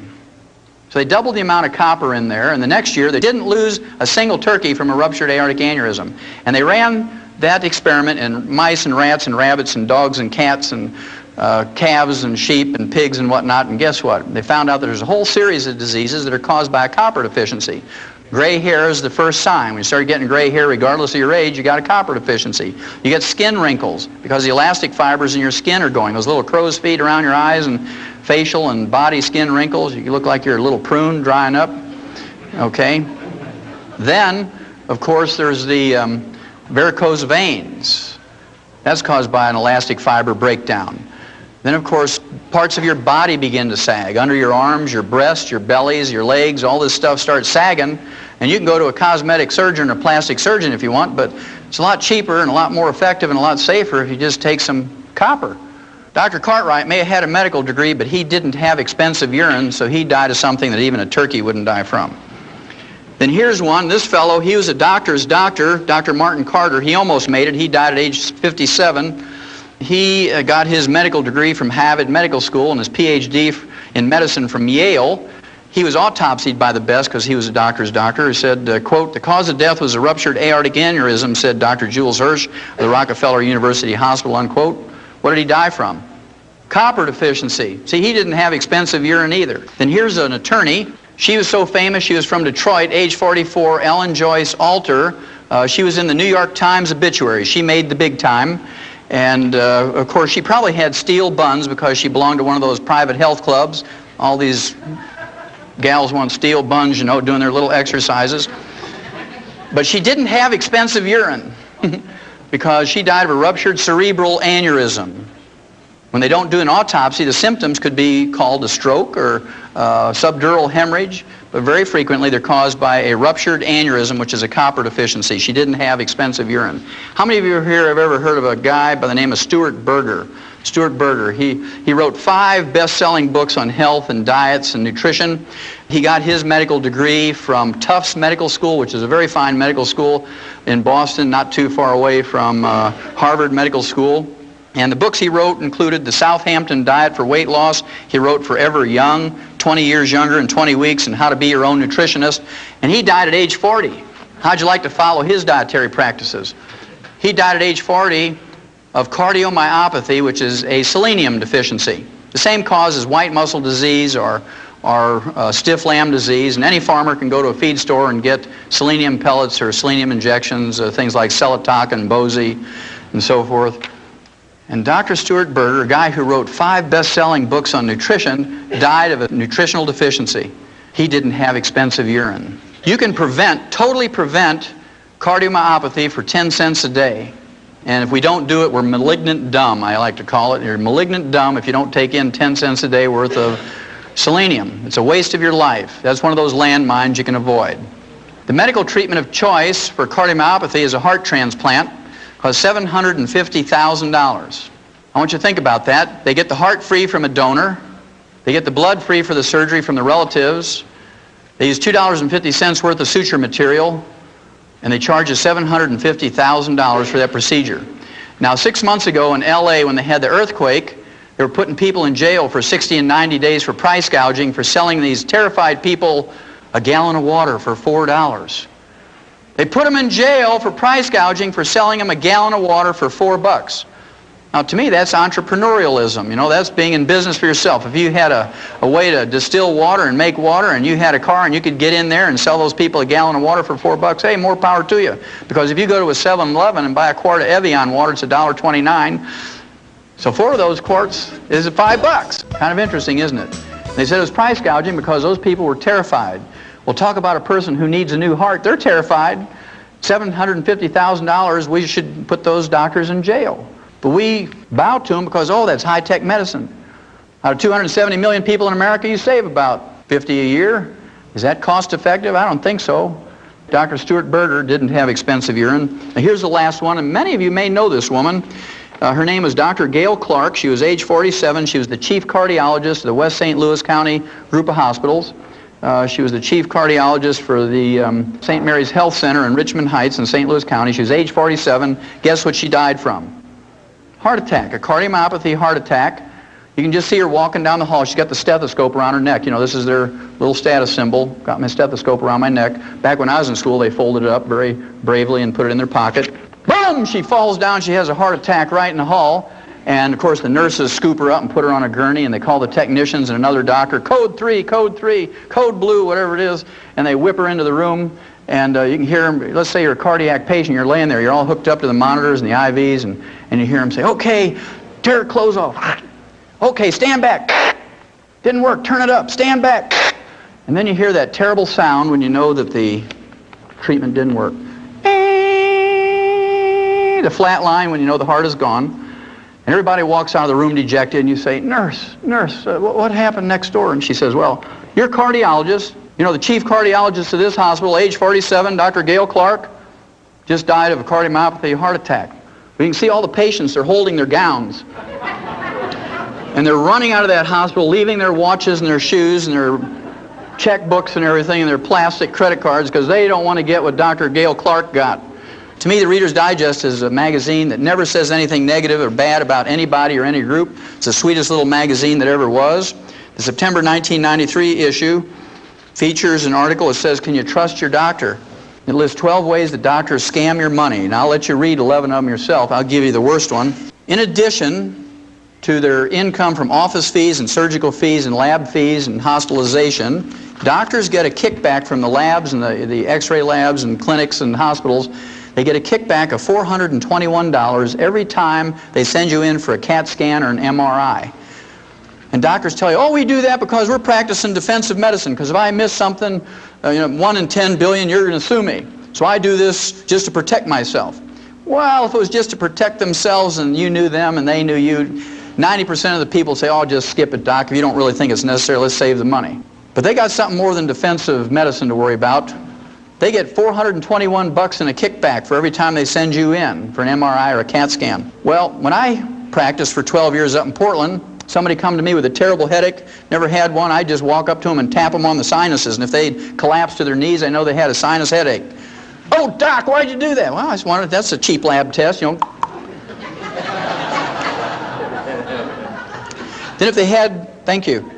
So they doubled the amount of copper in there, and the next year they didn't lose a single turkey from a ruptured aortic aneurysm. And they ran that experiment in mice and rats and rabbits and dogs and cats and calves and sheep and pigs and whatnot, and guess what? They found out that there's a whole series of diseases that are caused by a copper deficiency. Gray hair is the first sign. When you start getting gray hair, regardless of your age, you got a copper deficiency. You get skin wrinkles because the elastic fibers in your skin are going. Those little crow's feet around your eyes and facial and body skin wrinkles. You look like you're a little prune drying up. Okay? Then, of course, there's the varicose veins. That's caused by an elastic fiber breakdown. Then, of course, parts of your body begin to sag. Under your arms, your breasts, your bellies, your legs, all this stuff starts sagging. And you can go to a cosmetic surgeon or plastic surgeon if you want, but it's a lot cheaper and a lot more effective and a lot safer if you just take some copper. Dr. Cartwright may have had a medical degree, but he didn't have expensive urine, so he died of something that even a turkey wouldn't die from. Then here's one. This fellow, he was a doctor's doctor, Dr. Martin Carter. He almost made it. He died at age 57. He got his medical degree from Harvard Medical School and his PhD in medicine from Yale. He was autopsied by the best because he was a doctor's doctor. He said, quote, "The cause of death was a ruptured aortic aneurysm," said Dr. Jules Hirsch of the Rockefeller University Hospital, unquote. What did he die from? Copper deficiency. See, he didn't have expensive urine either. Then here's an attorney. She was so famous, she was from Detroit, age 44, Ellen Joyce Alter. She was in the New York Times obituary. She made the big time. And, of course, she probably had steel buns because she belonged to one of those private health clubs. All these gals want steel buns, you know, doing their little exercises. But she didn't have expensive urine because she died of a ruptured cerebral aneurysm. When they don't do an autopsy, the symptoms could be called a stroke or subdural hemorrhage, but very frequently they're caused by a ruptured aneurysm, which is a copper deficiency. She didn't have expensive urine. How many of you here have ever heard of a guy by the name of Stuart Berger? Stuart Berger, he wrote 5 best-selling books on health and diets and nutrition. He got his medical degree from Tufts Medical School, which is a very fine medical school in Boston, not too far away from Harvard Medical School. And the books he wrote included The Southampton Diet for Weight Loss. He wrote Forever Young, 20 Years Younger in 20 Weeks, and How to Be Your Own Nutritionist. And he died at age 40. How'd you like to follow his dietary practices? He died at age 40 of cardiomyopathy, which is a selenium deficiency. The same cause as white muscle disease or stiff lamb disease, and any farmer can go to a feed store and get selenium pellets or selenium injections, things like Celitoc and Bozy and so forth. And Dr. Stuart Berger, a guy who wrote 5 best-selling books on nutrition, died of a nutritional deficiency. He didn't have expensive urine. You can totally prevent cardiomyopathy for 10 cents a day. And if we don't do it, we're malignant dumb, I like to call it. You're malignant dumb if you don't take in 10 cents a day worth of selenium. It's a waste of your life. That's one of those landmines you can avoid. The medical treatment of choice for cardiomyopathy is a heart transplant. Costs $750,000. I want you to think about that. They get the heart free from a donor. They get the blood free for the surgery from the relatives. They use $2.50 worth of suture material, and they charge you $750,000 for that procedure. Now, 6 months ago in LA, when they had the earthquake, they were putting people in jail for 60 and 90 days for price gouging for selling these terrified people a gallon of water for $4. They put them in jail for price gouging for selling them a gallon of water for $4. Now, to me, that's entrepreneurialism. You know, that's being in business for yourself. If you had a way to distill water and make water, and you had a car and you could get in there and sell those people a gallon of water for $4, hey, more power to you. Because if you go to a 7-Eleven and buy a quart of Evian water, it's $1.29. So 4 of those quarts is $5. Kind of interesting, isn't it? They said it was price gouging because those people were terrified. Well, talk about a person who needs a new heart. They're terrified. $750,000, we should put those doctors in jail. But we bow to them because, oh, that's high-tech medicine. Out of 270 million people in America, you save about 50 a year. Is that cost-effective? I don't think so. Dr. Stuart Berger didn't have expensive urine. Now here's the last one, and many of you may know this woman. Her name was Dr. Gail Clark. She was age 47. She was the chief cardiologist of the West St. Louis County group of hospitals. She was the chief cardiologist for the St. Mary's Health Center in Richmond Heights in St. Louis County. She was age 47. Guess what she died from? Heart attack, a cardiomyopathy heart attack. You can just see her walking down the hall. She's got the stethoscope around her neck. You know, this is their little status symbol. Got my stethoscope around my neck. Back when I was in school, they folded it up very bravely and put it in their pocket. Boom! She falls down. She has a heart attack right in the hall. And, of course, the nurses scoop her up and put her on a gurney, and they call the technicians and another doctor, code 3, code blue, whatever it is, and they whip her into the room. And you can hear them, let's say you're a cardiac patient, you're laying there, you're all hooked up to the monitors and the IVs, and you hear them say, okay, tear her clothes off. Okay, stand back. Didn't work, turn it up, stand back. And then you hear that terrible sound when you know that the treatment didn't work. The flat line when you know the heart is gone. And everybody walks out of the room dejected, and you say, nurse, what happened next door? And she says, well, your cardiologist, you know, the chief cardiologist of this hospital, age 47, Dr. Gail Clark, just died of a cardiomyopathy heart attack. We can see all the patients, they're holding their gowns. And they're running out of that hospital, leaving their watches and their shoes and their checkbooks and everything and their plastic credit cards because they don't want to get what Dr. Gail Clark got. To me, the Reader's Digest is a magazine that never says anything negative or bad about anybody or any group. It's the sweetest little magazine that ever was. The September 1993 issue features an article that says, can you trust your doctor? It lists 12 ways that doctors scam your money. And I'll let you read 11 of them yourself. I'll give you the worst one. In addition to their income from office fees and surgical fees and lab fees and hospitalization, doctors get a kickback from the labs and the x-ray labs and clinics and hospitals. They get a kickback of $421 every time they send you in for a CAT scan or an MRI. And doctors tell you, oh, we do that because we're practicing defensive medicine, because if I miss something, 1 in 10 billion, you're going to sue me. So I do this just to protect myself. Well, if it was just to protect themselves and you knew them and they knew you, 90% of the people say, oh, just skip it, doc. If you don't really think it's necessary, let's save the money. But they got something more than defensive medicine to worry about. They get $421 in a kickback for every time they send you in for an MRI or a CAT scan. Well, when I practiced for 12 years up in Portland, somebody come to me with a terrible headache, never had one, I'd just walk up to them and tap them on the sinuses, and if they'd collapse to their knees, I know they had a sinus headache. Oh, doc, why'd you do that? Well, I just wanted, that's a cheap lab test, you know. Then if they had, thank you,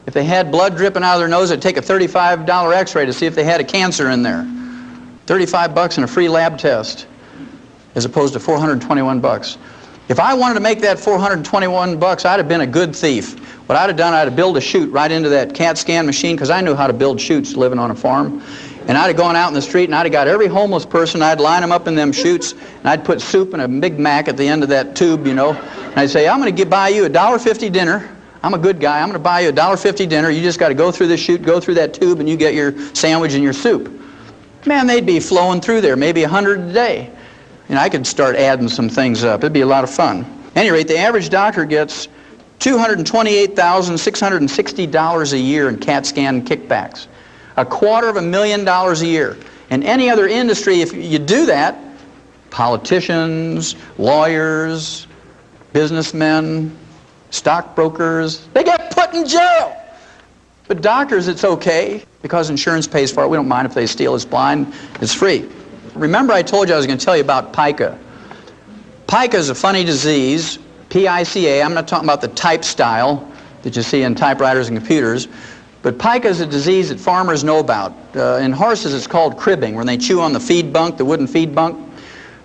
if they had blood dripping out of their nose, I'd take a $35 x-ray to see if they had a cancer in there. $35 and a free lab test, as opposed to $421. If I wanted to make that $421, I'd have been a good thief. What I'd have done, I'd have built a chute right into that CAT scan machine, because I knew how to build chutes living on a farm. And I'd have gone out in the street and I'd have got every homeless person, I'd line them up in them chutes, and I'd put soup and a Big Mac at the end of that tube, you know. And I'd say, I'm going to buy you a $1.50 dinner. I'm a good guy. I'm going to buy you a $1.50 dinner. You just got to go through this chute, go through that tube, and you get your sandwich and your soup. Man, they'd be flowing through there, maybe 100 a day. And I could start adding some things up. It'd be a lot of fun. At any rate, the average doctor gets $228,660 a year in CAT scan kickbacks. $250,000 a year. In any other industry, if you do that, politicians, lawyers, businessmen, stockbrokers, they get put in jail. But doctors, it's okay, because insurance pays for it. We don't mind if they steal. It's blind. It's free. Remember I told you I was going to tell you about pica. Pica is a funny disease, P-I-C-A. I'm not talking about the type style that you see in typewriters and computers. But pica is a disease that farmers know about. In horses, it's called cribbing, when they chew on the feed bunk, the wooden feed bunk.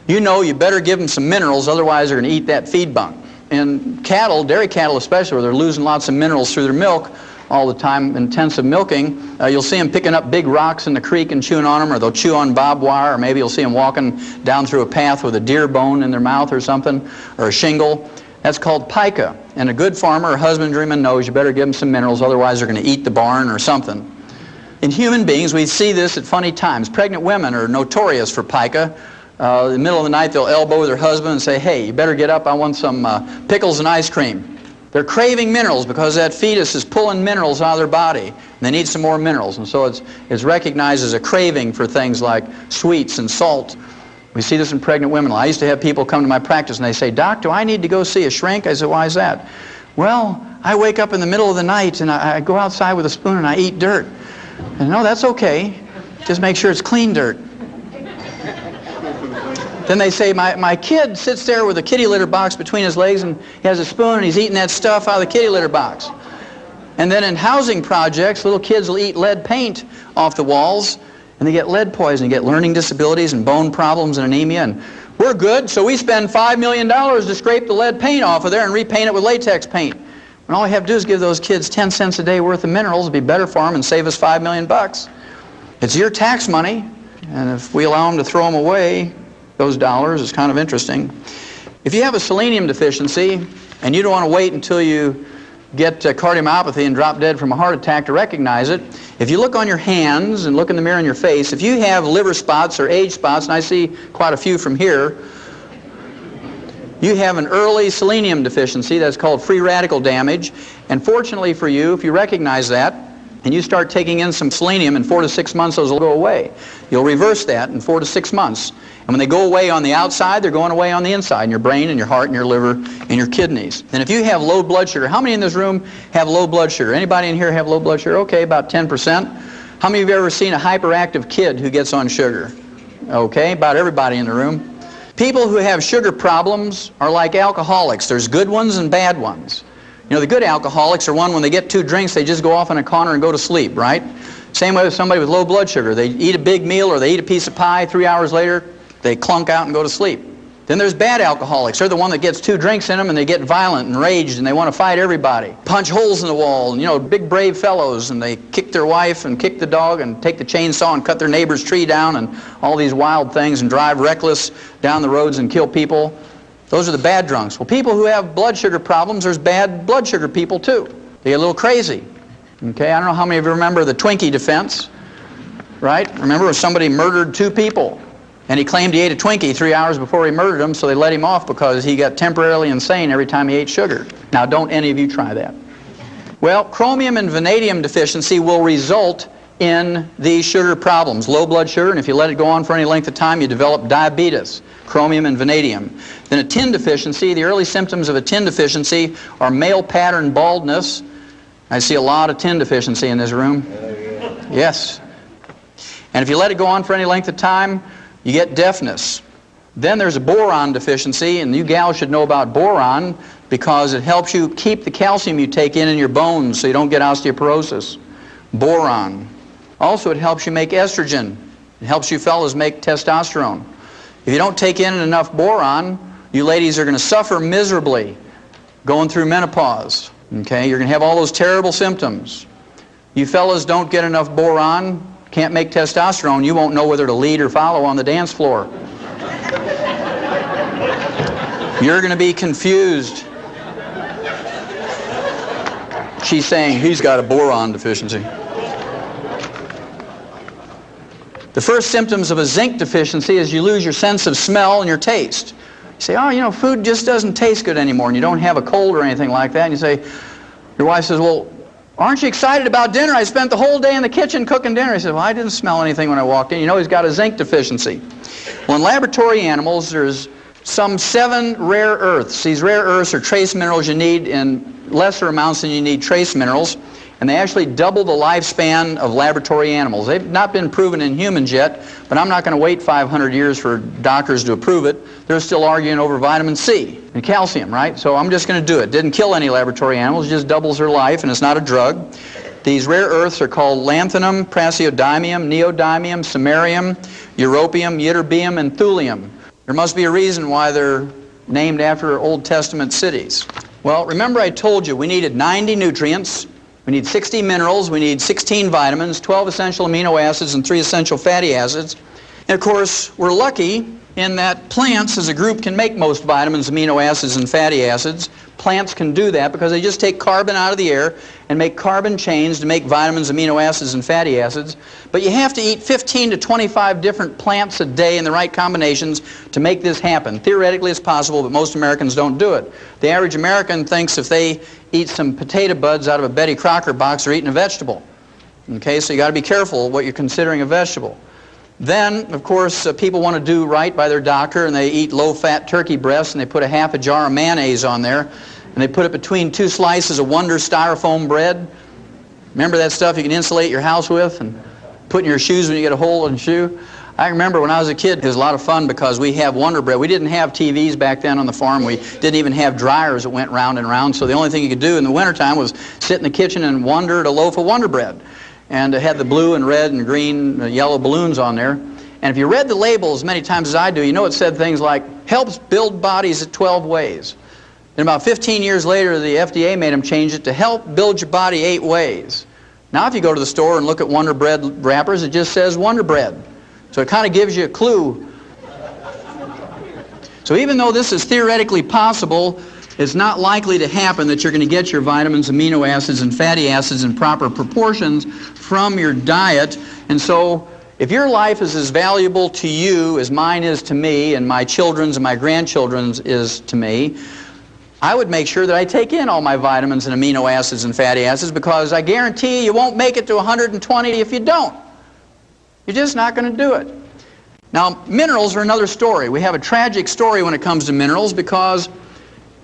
You know you better give them some minerals, otherwise they're going to eat that feed bunk. In cattle, dairy cattle especially, where they're losing lots of minerals through their milk all the time, intensive milking, you'll see them picking up big rocks in the creek and chewing on them, or they'll chew on barbed wire, or maybe you'll see them walking down through a path with a deer bone in their mouth or something, or a shingle. That's called pica. And a good farmer or husbandryman knows you better give them some minerals, otherwise they're going to eat the barn or something. In human beings, we see this at funny times. Pregnant women are notorious for pica. In the middle of the night, they'll elbow their husband and say, hey, you better get up, I want some pickles and ice cream. They're craving minerals because that fetus is pulling minerals out of their body. And they need some more minerals. And so it's recognized as a craving for things like sweets and salt. We see this in pregnant women. I used to have people come to my practice and they say, "Doc, do I need to go see a shrink?" I said, "Why is that?" "Well, I wake up in the middle of the night and I go outside with a spoon and I eat dirt." And no, that's okay. Just make sure it's clean dirt. Then they say, my kid sits there with a kitty litter box between his legs and he has a spoon and he's eating that stuff out of the kitty litter box. And then in housing projects, little kids will eat lead paint off the walls and they get lead poisoning, get learning disabilities and bone problems and anemia. And we're good, so we spend $5 million to scrape the lead paint off of there and repaint it with latex paint. And all we have to do is give those kids 10 cents a day worth of minerals. It'd be better for them and save us $5 million. It's your tax money, and if we allow them to throw them away, those dollars, is kind of interesting. If you have a selenium deficiency and you don't want to wait until you get cardiomyopathy and drop dead from a heart attack to recognize it, if you look on your hands and look in the mirror in your face, if you have liver spots or age spots, and I see quite a few from here, you have an early selenium deficiency. That's called free radical damage. And fortunately for you, if you recognize that and you start taking in some selenium, in 4 to 6 months those will go away. You'll reverse that in 4 to 6 months. And when they go away on the outside, they're going away on the inside, in your brain and your heart and your liver and your kidneys. And if you have low blood sugar, how many in this room have low blood sugar? Anybody in here have low blood sugar? Okay, about 10%. How many of you have ever seen a hyperactive kid who gets on sugar? Okay, about everybody in the room. People who have sugar problems are like alcoholics. There's good ones and bad ones. You know, the good alcoholics are one, when they get 2 drinks, they just go off in a corner and go to sleep, right? Same way with somebody with low blood sugar. They eat a big meal or they eat a piece of pie, 3 hours later, they clunk out and go to sleep. Then there's bad alcoholics. They're the one that gets 2 drinks in them and they get violent and raged and they want to fight everybody. Punch holes in the wall, and, you know, big brave fellows, and they kick their wife and kick the dog and take the chainsaw and cut their neighbor's tree down and all these wild things and drive reckless down the roads and kill people. Those are the bad drunks. Well, people who have blood sugar problems, there's bad blood sugar people too. They get a little crazy. Okay, I don't know how many of you remember the Twinkie defense, right? Remember when somebody murdered 2 people and he claimed he ate a Twinkie 3 hours before he murdered them, so they let him off because he got temporarily insane every time he ate sugar. Now, don't any of you try that. Well, chromium and vanadium deficiency will result in these sugar problems, low blood sugar, and if you let it go on for any length of time, you develop diabetes, chromium and vanadium. Then a tin deficiency, the early symptoms of a tin deficiency are male pattern baldness. I see a lot of tin deficiency in this room. Yes. And if you let it go on for any length of time, you get deafness. Then there's a boron deficiency, and you gals should know about boron because it helps you keep the calcium you take in your bones so you don't get osteoporosis. Boron. Also, it helps you make estrogen. It helps you fellas make testosterone. If you don't take in enough boron, you ladies are going to suffer miserably going through menopause. Okay, you're going to have all those terrible symptoms. You fellas don't get enough boron, can't make testosterone, you won't know whether to lead or follow on the dance floor. You're going to be confused. She's saying he's got a boron deficiency. The first symptoms of a zinc deficiency is you lose your sense of smell and your taste. You say, oh, you know, food just doesn't taste good anymore, and you don't have a cold or anything like that. And you say, your wife says, well, aren't you excited about dinner? I spent the whole day in the kitchen cooking dinner. He said, well, I didn't smell anything when I walked in. You know, he's got a zinc deficiency. Well, in laboratory animals, there's some 7 rare earths. These rare earths are trace minerals you need in lesser amounts than you need trace minerals, and they actually double the lifespan of laboratory animals. They've not been proven in humans yet, but I'm not going to wait 500 years for doctors to approve it. They're still arguing over vitamin C and calcium, right? So I'm just going to do it. Didn't kill any laboratory animals, it just doubles their life, and it's not a drug. These rare earths are called lanthanum, praseodymium, neodymium, samarium, europium, ytterbium, and thulium. There must be a reason why they're named after Old Testament cities. Well, remember I told you we needed 90 nutrients, we need 60 minerals, we need 16 vitamins, 12 essential amino acids, and 3 essential fatty acids. And of course, we're lucky in that plants as a group can make most vitamins, amino acids, and fatty acids. Plants can do that because they just take carbon out of the air and make carbon chains to make vitamins, amino acids, and fatty acids. But you have to eat 15 to 25 different plants a day in the right combinations to make this happen. Theoretically, it's possible, but most Americans don't do it. The average American thinks if they eat some potato buds out of a Betty Crocker box, they're eating a vegetable. Okay, so you got to be careful what you're considering a vegetable. Then, of course, people want to do right by their doctor, and they eat low-fat turkey breasts, and they put a half a jar of mayonnaise on there, and they put it between 2 slices of Wonder styrofoam bread. Remember that stuff you can insulate your house with and put in your shoes when you get a hole in the shoe? I remember when I was a kid, it was a lot of fun because we have Wonder Bread. We didn't have TVs back then on the farm. We didn't even have dryers that went round and round, so the only thing you could do in the wintertime was sit in the kitchen and wonder at a loaf of Wonder Bread. And it had the blue and red and green yellow balloons on there. And if you read the labels as many times as I do, you know it said things like, helps build bodies at 12 ways. And about 15 years later, the FDA made them change it to help build your body 8 ways. Now if you go to the store and look at Wonder Bread wrappers, it just says Wonder Bread. So it kind of gives you a clue. So even though this is theoretically possible, it's not likely to happen that you're going to get your vitamins, amino acids, and fatty acids in proper proportions from your diet. And so if your life is as valuable to you as mine is to me, and my children's and my grandchildren's is to me, I would make sure that I take in all my vitamins and amino acids and fatty acids, because I guarantee you won't make it to 120 if you don't. You're just not going to do it. Now, minerals are another story. We have a tragic story when it comes to minerals, because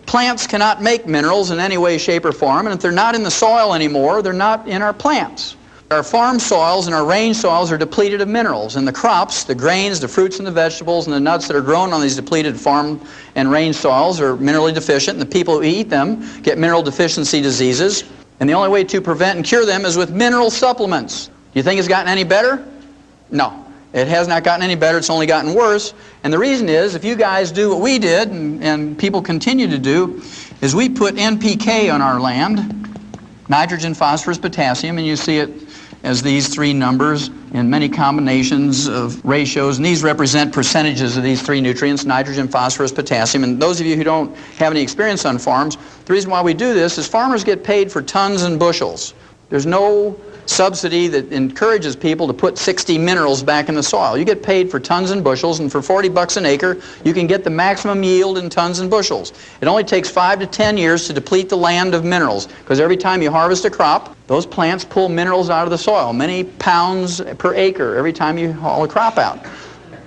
plants cannot make minerals in any way, shape, or form, and if they're not in the soil anymore, they're not in our plants. Our farm soils and our range soils are depleted of minerals, and the crops, the grains, the fruits and the vegetables, and the nuts that are grown on these depleted farm and range soils are minerally deficient, and the people who eat them get mineral deficiency diseases, and the only way to prevent and cure them is with mineral supplements. Do you think it's gotten any better? No. It has not gotten any better, it's only gotten worse. And the reason is, if you guys do what we did, and people continue to do, is we put NPK on our land, nitrogen, phosphorus, potassium, and you see it as these 3 numbers in many combinations of ratios, and these represent percentages of these 3 nutrients, nitrogen, phosphorus, potassium. And those of you who don't have any experience on farms, the reason why we do this is farmers get paid for tons and bushels. There's no subsidy that encourages people to put 60 minerals back in the soil. You get paid for tons and bushels, and for 40 bucks an acre, you can get the maximum yield in tons and bushels. It only takes 5 to 10 years to deplete the land of minerals, because every time you harvest a crop, those plants pull minerals out of the soil, many pounds per acre every time you haul a crop out.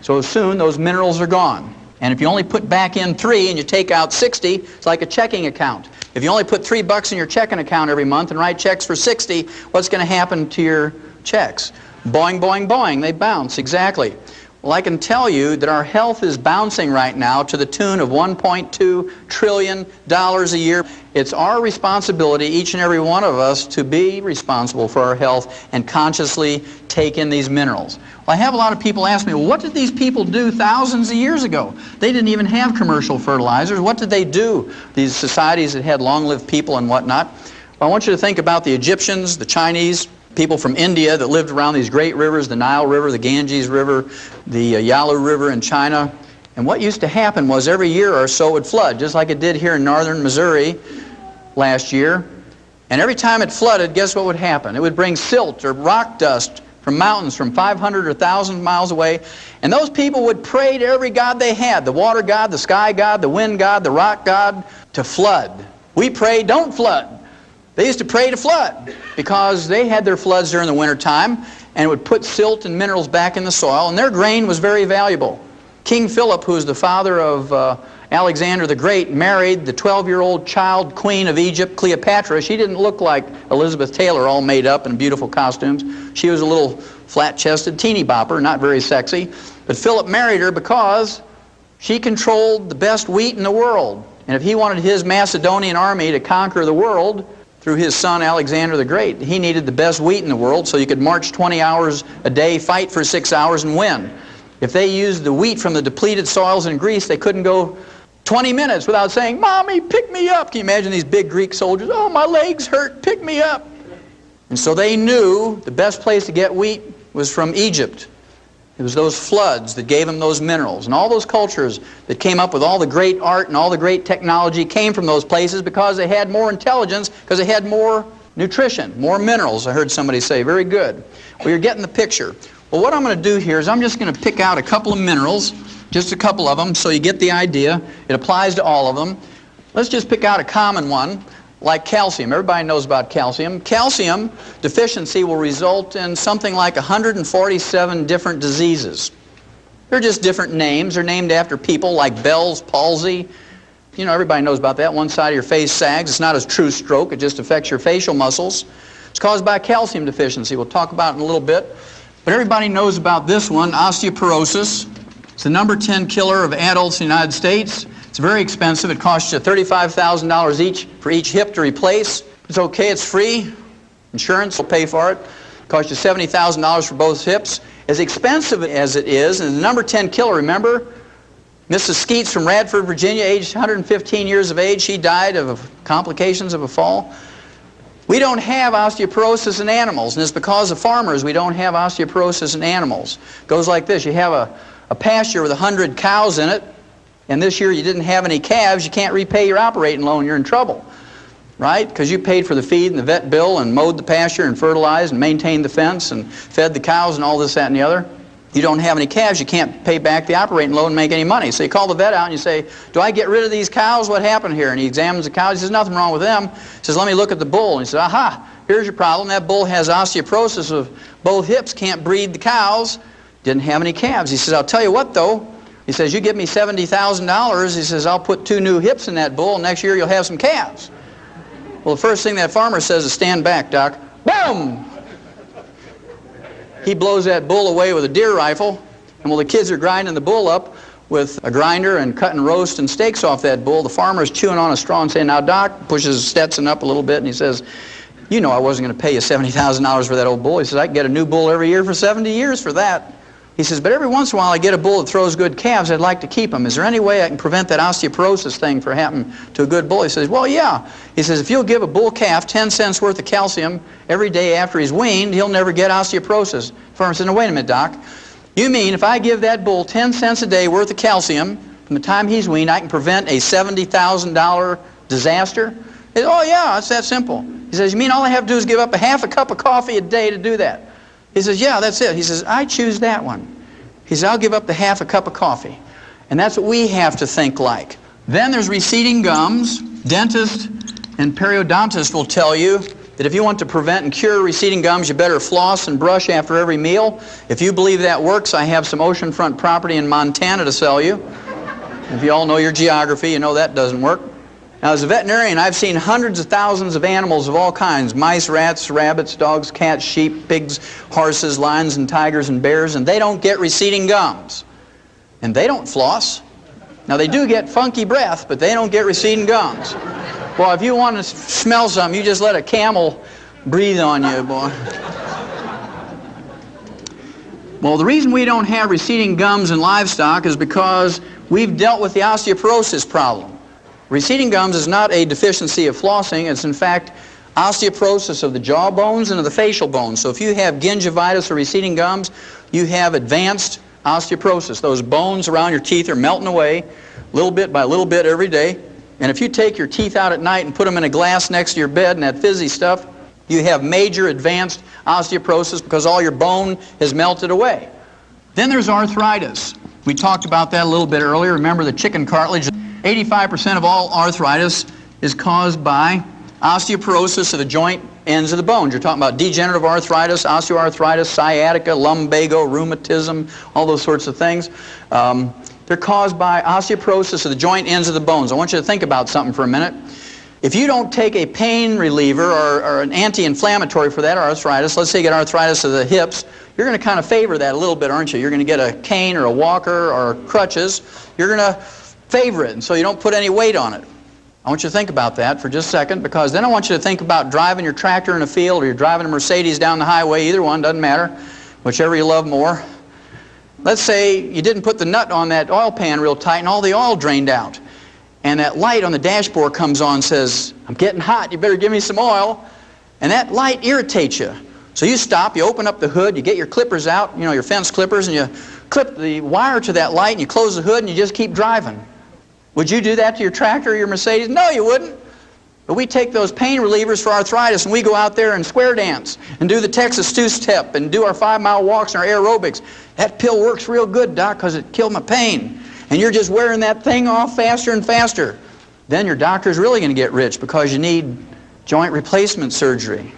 So soon those minerals are gone. And if you only put back in 3 and you take out 60, it's like a checking account. If you only put $3 in your checking account every month and write checks for 60, what's going to happen to your checks? Boing, boing, boing, they bounce, exactly. Well, I can tell you that our health is bouncing right now to the tune of $1.2 trillion a year. It's our responsibility, each and every one of us, to be responsible for our health and consciously take in these minerals. Well, I have a lot of people ask me, well, what did these people do thousands of years ago? They didn't even have commercial fertilizers. What did they do, these societies that had long-lived people and whatnot? Well, I want you to think about the Egyptians, the Chinese, people from India that lived around these great rivers, the Nile River, the Ganges River, the Yalu River in China. And what used to happen was every year or so it would flood, just like it did here in northern Missouri last year. And every time it flooded, guess what would happen? It would bring silt or rock dust from mountains from 500 or 1,000 miles away. And those people would pray to every god they had, the water god, the sky god, the wind god, the rock god, to flood. We pray, don't flood. They used to pray to flood because they had their floods during the winter time, and it would put silt and minerals back in the soil, and their grain was very valuable. King Philip, who was the father of Alexander the Great, married the 12-year-old child queen of Egypt, Cleopatra. She didn't look like Elizabeth Taylor, all made up in beautiful costumes. She was a little flat-chested teeny bopper, not very sexy. But Philip married her because she controlled the best wheat in the world. And if he wanted his Macedonian army to conquer the world through his son Alexander the Great, he needed the best wheat in the world, so you could march 20 hours a day, fight for 6 hours, and win. If they used the wheat from the depleted soils in Greece, they couldn't go 20 minutes without saying, "Mommy, pick me up." Can you imagine these big Greek soldiers? "Oh, my legs hurt, pick me up." And so they knew the best place to get wheat was from Egypt. It was those floods that gave them those minerals. And all those cultures that came up with all the great art and all the great technology came from those places because they had more intelligence, because they had more nutrition, more minerals, I heard somebody say. Very good. Well, you're getting the picture. Well, what I'm going to do here is I'm just going to pick out a couple of minerals, just a couple of them, so you get the idea. It applies to all of them. Let's just pick out a common one, like calcium. Everybody knows about calcium. Calcium deficiency will result in something like 147 different diseases. They're just different names. They're named after people like Bell's palsy. You know, everybody knows about that. One side of your face sags. It's not a true stroke. It just affects your facial muscles. It's caused by calcium deficiency. We'll talk about it in a little bit. But everybody knows about this one, osteoporosis. It's the number 10 killer of adults in the United States. It's very expensive. It costs you $35,000 each for each hip to replace. It's okay. It's free. Insurance will pay for it. It costs you $70,000 for both hips. As expensive as it is, and the number 10 killer, remember, Mrs. Skeets from Radford, Virginia, aged 115 years of age, she died of complications of a fall. We don't have osteoporosis in animals, and it's because of farmers we don't have osteoporosis in animals. It goes like this. You have a pasture with 100 cows in it, and this year you didn't have any calves, you can't repay your operating loan, you're in trouble, right? Because you paid for the feed and the vet bill and mowed the pasture and fertilized and maintained the fence and fed the cows and all this, that, and the other. You don't have any calves, you can't pay back the operating loan and make any money. So you call the vet out and you say, do I get rid of these cows? What happened here? And he examines the cows. He says, nothing wrong with them. He says, let me look at the bull. And he says, aha, here's your problem. That bull has osteoporosis of both hips, can't breed the cows, didn't have any calves. He says, I'll tell you what though. He says, you give me $70,000. He says, I'll put 2 new hips in that bull, and next year you'll have some calves. Well, the first thing that farmer says is, stand back, Doc. Boom! He blows that bull away with a deer rifle, and while the kids are grinding the bull up with a grinder and cutting roast and steaks off that bull, the farmer is chewing on a straw and saying, now, Doc, pushes Stetson up a little bit, and he says, you know I wasn't going to pay you $70,000 for that old bull. He says, I can get a new bull every year for 70 years for that. He says, but every once in a while I get a bull that throws good calves. I'd like to keep them. Is there any way I can prevent that osteoporosis thing from happening to a good bull? He says, well, yeah. He says, if you'll give a bull calf 10 cents worth of calcium every day after he's weaned, he'll never get osteoporosis. The farmer says, no, wait a minute, Doc. You mean if I give that bull 10 cents a day worth of calcium from the time he's weaned, I can prevent a $70,000 disaster? He says, oh, yeah, it's that simple. He says, you mean all I have to do is give up a half a cup of coffee a day to do that? He says, yeah, that's it. He says, I choose that one. He says, I'll give up the half a cup of coffee. And that's what we have to think like. Then there's receding gums. Dentists and periodontists will tell you that if you want to prevent and cure receding gums, you better floss and brush after every meal. If you believe that works, I have some oceanfront property in Montana to sell you. If you all know your geography, you know that doesn't work. Now, as a veterinarian, I've seen hundreds of thousands of animals of all kinds, mice, rats, rabbits, dogs, cats, sheep, pigs, horses, lions, and tigers, and bears, and they don't get receding gums. And they don't floss. Now, they do get funky breath, but they don't get receding gums. Well, if you want to smell something, you just let a camel breathe on you, boy. Well, the reason we don't have receding gums in livestock is because we've dealt with the osteoporosis problem. Receding gums is not a deficiency of flossing. It's, in fact, osteoporosis of the jaw bones and of the facial bones. So if you have gingivitis or receding gums, you have advanced osteoporosis. Those bones around your teeth are melting away little bit by little bit every day. And if you take your teeth out at night and put them in a glass next to your bed and that fizzy stuff, you have major advanced osteoporosis because all your bone has melted away. Then there's arthritis. We talked about that a little bit earlier. Remember the chicken cartilage? 85% of all arthritis is caused by osteoporosis of the joint ends of the bones. You're talking about degenerative arthritis, osteoarthritis, sciatica, lumbago, rheumatism, all those sorts of things. They're caused by osteoporosis of the joint ends of the bones. I want you to think about something for a minute. If you don't take a pain reliever or an anti-inflammatory for that arthritis, let's say you get arthritis of the hips, you're going to kind of favor that a little bit, aren't you? You're going to get a cane or a walker or crutches. You're going to favor it, and so you don't put any weight on it. I want you to think about that for just a second, because then I want you to think about driving your tractor in a field or you're driving a Mercedes down the highway. Either one, doesn't matter, whichever you love more. Let's say you didn't put the nut on that oil pan real tight and all the oil drained out. And that light on the dashboard comes on and says, I'm getting hot, you better give me some oil. And that light irritates you. So you stop, you open up the hood, you get your clippers out, you know, your fence clippers, and you clip the wire to that light, and you close the hood, and you just keep driving. Would you do that to your tractor or your Mercedes? No, you wouldn't. But we take those pain relievers for arthritis, and we go out there and square dance and do the Texas two-step and do our 5-mile walks and our aerobics. That pill works real good, Doc, because it killed my pain. And you're just wearing that thing off faster and faster. Then your doctor's really going to get rich because you need joint replacement surgery.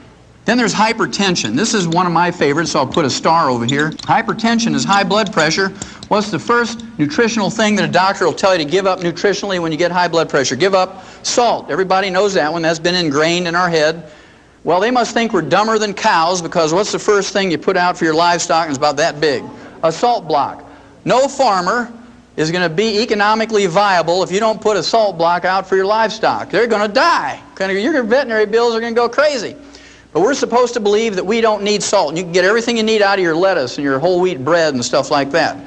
Then there's hypertension. This is one of my favorites, so I'll put a star over here. Hypertension is high blood pressure. What's the first nutritional thing that a doctor will tell you to give up nutritionally when you get high blood pressure? Give up salt. Everybody knows that one. That's been ingrained in our head. Well, they must think we're dumber than cows, because what's the first thing you put out for your livestock, and it's about that big? A salt block. No farmer is going to be economically viable if you don't put a salt block out for your livestock. They're going to die. Your veterinary bills are going to go crazy. But we're supposed to believe that we don't need salt, and you can get everything you need out of your lettuce and your whole wheat bread and stuff like that.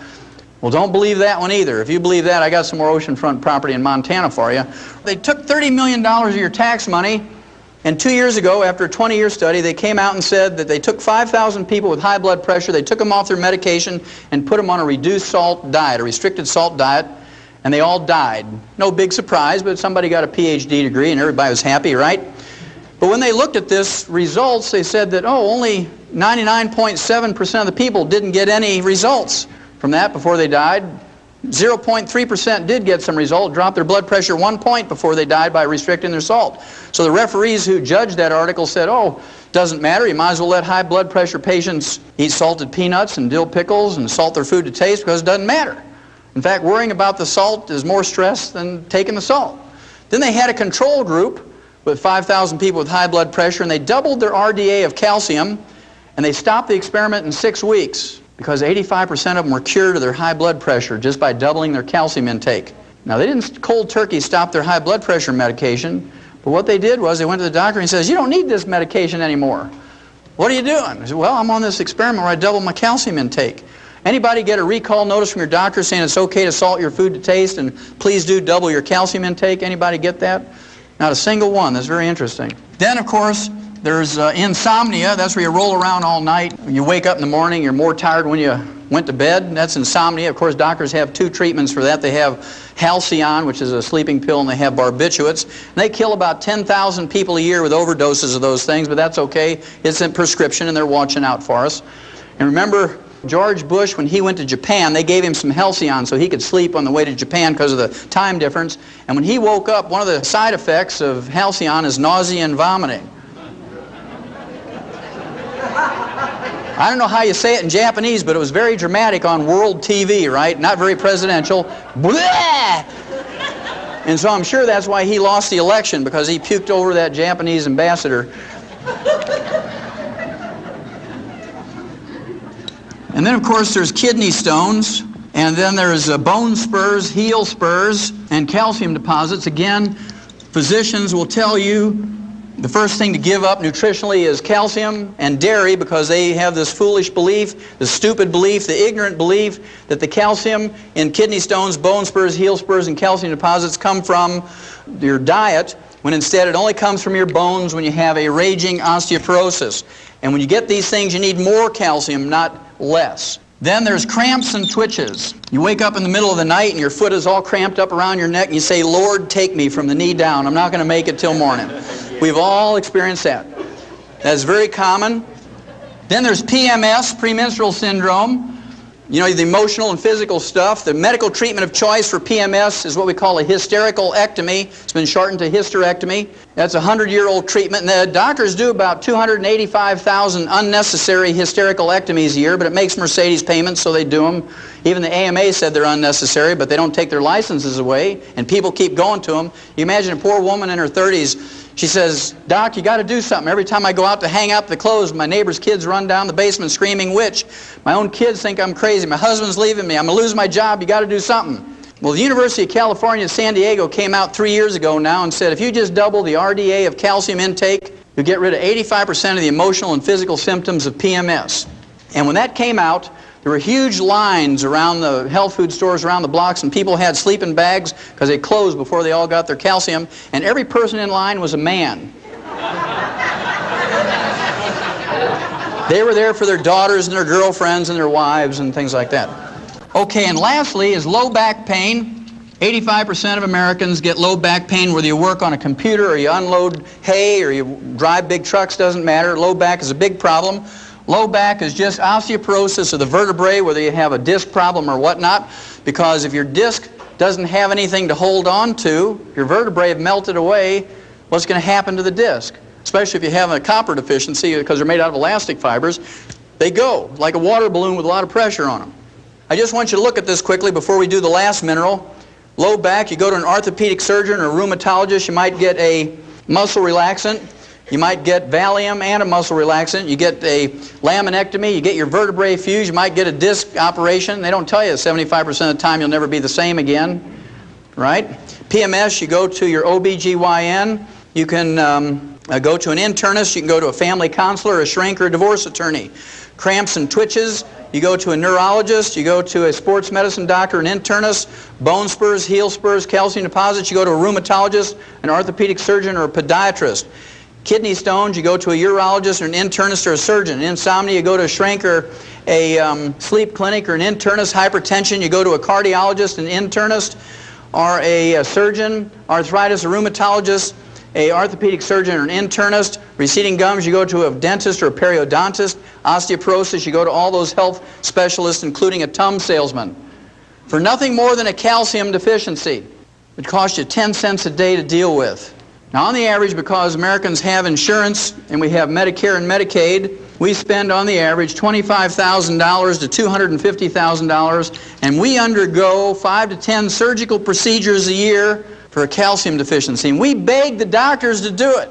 Well, don't believe that one either. If you believe that, I got some more oceanfront property in Montana for you. They took $30 million of your tax money, and 2 years ago, after a 20-year study, they came out and said that they took 5,000 people with high blood pressure, they took them off their medication and put them on a reduced salt diet, a restricted salt diet, and they all died. No big surprise, but somebody got a PhD degree and everybody was happy, right? But when they looked at this results, they said that, oh, only 99.7% of the people didn't get any results from that before they died. 0.3% did get some result, dropped their blood pressure 1 point before they died by restricting their salt. So the referees who judged that article said, oh, doesn't matter, you might as well let high blood pressure patients eat salted peanuts and dill pickles and salt their food to taste, because it doesn't matter. In fact, worrying about the salt is more stress than taking the salt. Then they had a control group with 5,000 people with high blood pressure, and they doubled their RDA of calcium, and they stopped the experiment in 6 weeks because 85% of them were cured of their high blood pressure just by doubling their calcium intake. Now, they didn't cold turkey stop their high blood pressure medication, but what they did was they went to the doctor and he says, you don't need this medication anymore. What are you doing? I said, well, I'm on this experiment where I double my calcium intake. Anybody get a recall notice from your doctor saying it's okay to salt your food to taste and please do double your calcium intake? Anybody get that? Not a single one. That's very interesting. Then, of course, there's insomnia. That's where you roll around all night. You wake up in the morning, you're more tired when you went to bed. That's insomnia. Of course, doctors have 2 treatments for that. They have Halcyon, which is a sleeping pill, and they have barbiturates. And they kill about 10,000 people a year with overdoses of those things, but that's okay. It's a prescription, and they're watching out for us. And remember, George Bush, when he went to Japan, they gave him some Halcyon so he could sleep on the way to Japan because of the time difference. And when he woke up, one of the side effects of Halcyon is nausea and vomiting. I don't know how you say it in Japanese, but it was very dramatic on world TV, right? Not very presidential. Blah! And so I'm sure that's why he lost the election, because he puked over that Japanese ambassador. And then, of course, there's kidney stones, and then there's bone spurs, heel spurs, and calcium deposits. Again, physicians will tell you the first thing to give up nutritionally is calcium and dairy, because they have this foolish belief, the stupid belief, the ignorant belief that the calcium in kidney stones, bone spurs, heel spurs, and calcium deposits come from your diet, when instead it only comes from your bones when you have a raging osteoporosis. And when you get these things, you need more calcium, not less. Then there's cramps and twitches. You wake up in the middle of the night and your foot is all cramped up around your neck and you say, Lord, take me from the knee down. I'm not going to make it till morning. We've all experienced that. That's very common. Then there's PMS, premenstrual syndrome. You know, the emotional and physical stuff. The medical treatment of choice for PMS is what we call a hysterical ectomy. It's been shortened to hysterectomy. That's a 100-year-old treatment. And the doctors do about 285,000 unnecessary hysterical ectomies a year, but it makes Mercedes payments, so they do them. Even the AMA said they're unnecessary, but they don't take their licenses away, and people keep going to them. You imagine a poor woman in her 30s. She says, Doc, you got to do something. Every time I go out to hang up the clothes, my neighbor's kids run down the basement screaming witch. My own kids think I'm crazy. My husband's leaving me. I'm going to lose my job. You got to do something. Well, the University of California, San Diego came out 3 years ago now and said if you just double the RDA of calcium intake, you get rid of 85% of the emotional and physical symptoms of PMS. And when that came out, there were huge lines around the health food stores around the blocks, and people had sleeping bags because they closed before they all got their calcium, and every person in line was a man. They were there for their daughters and their girlfriends and their wives and things like that. Okay, and lastly is low back pain. 85% of Americans get low back pain whether you work on a computer or you unload hay or you drive big trucks, doesn't matter. Low back is a big problem. Low back is just osteoporosis of the vertebrae, whether you have a disc problem or whatnot, because if your disc doesn't have anything to hold on to, your vertebrae have melted away, what's going to happen to the disc? Especially if you have a copper deficiency, because they're made out of elastic fibers, they go like a water balloon with a lot of pressure on them. I just want you to look at this quickly before we do the last mineral. Low back, you go to an orthopedic surgeon or a rheumatologist, you might get a muscle relaxant. You might get Valium and a muscle relaxant. You get a laminectomy. You get your vertebrae fused. You might get a disc operation. They don't tell you 75% of the time you'll never be the same again, right? PMS, you go to your OBGYN. You can go to an internist. You can go to a family counselor, a shrink, or a divorce attorney. Cramps and twitches, you go to a neurologist. You go to a sports medicine doctor, an internist. Bone spurs, heel spurs, calcium deposits, you go to a rheumatologist, an orthopedic surgeon, or a podiatrist. Kidney stones, you go to a urologist or an internist or a surgeon. Insomnia, you go to a shrink or a sleep clinic or an internist. Hypertension, you go to a cardiologist, an internist, or a surgeon. Arthritis, a rheumatologist, a orthopedic surgeon or an internist. Receding gums, you go to a dentist or a periodontist. Osteoporosis, you go to all those health specialists, including a Tums salesman. For nothing more than a calcium deficiency, it costs you 10 cents a day to deal with. Now, on the average, because Americans have insurance and we have Medicare and Medicaid, we spend on the average $25,000 to $250,000, and we undergo 5 to 10 surgical procedures a year for a calcium deficiency. And we beg the doctors to do it.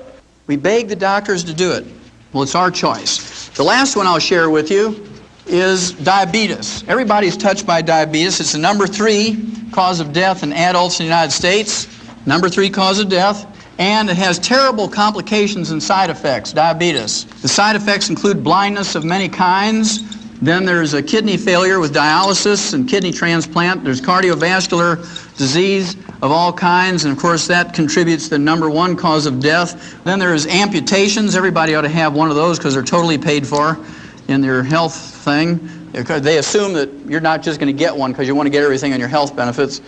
We beg the doctors to do it. Well, it's our choice. The last one I'll share with you is diabetes. Everybody's touched by diabetes. It's the number 3 cause of death in adults in the United States. Number 3 cause of death. And it has terrible complications and side effects, diabetes. The side effects include blindness of many kinds. Then there's a kidney failure with dialysis and kidney transplant. There's cardiovascular disease of all kinds, and of course that contributes to the number 1 cause of death. Then there's amputations. Everybody ought to have one of those because they're totally paid for in their health thing. They assume that you're not just going to get one because you want to get everything on your health benefits.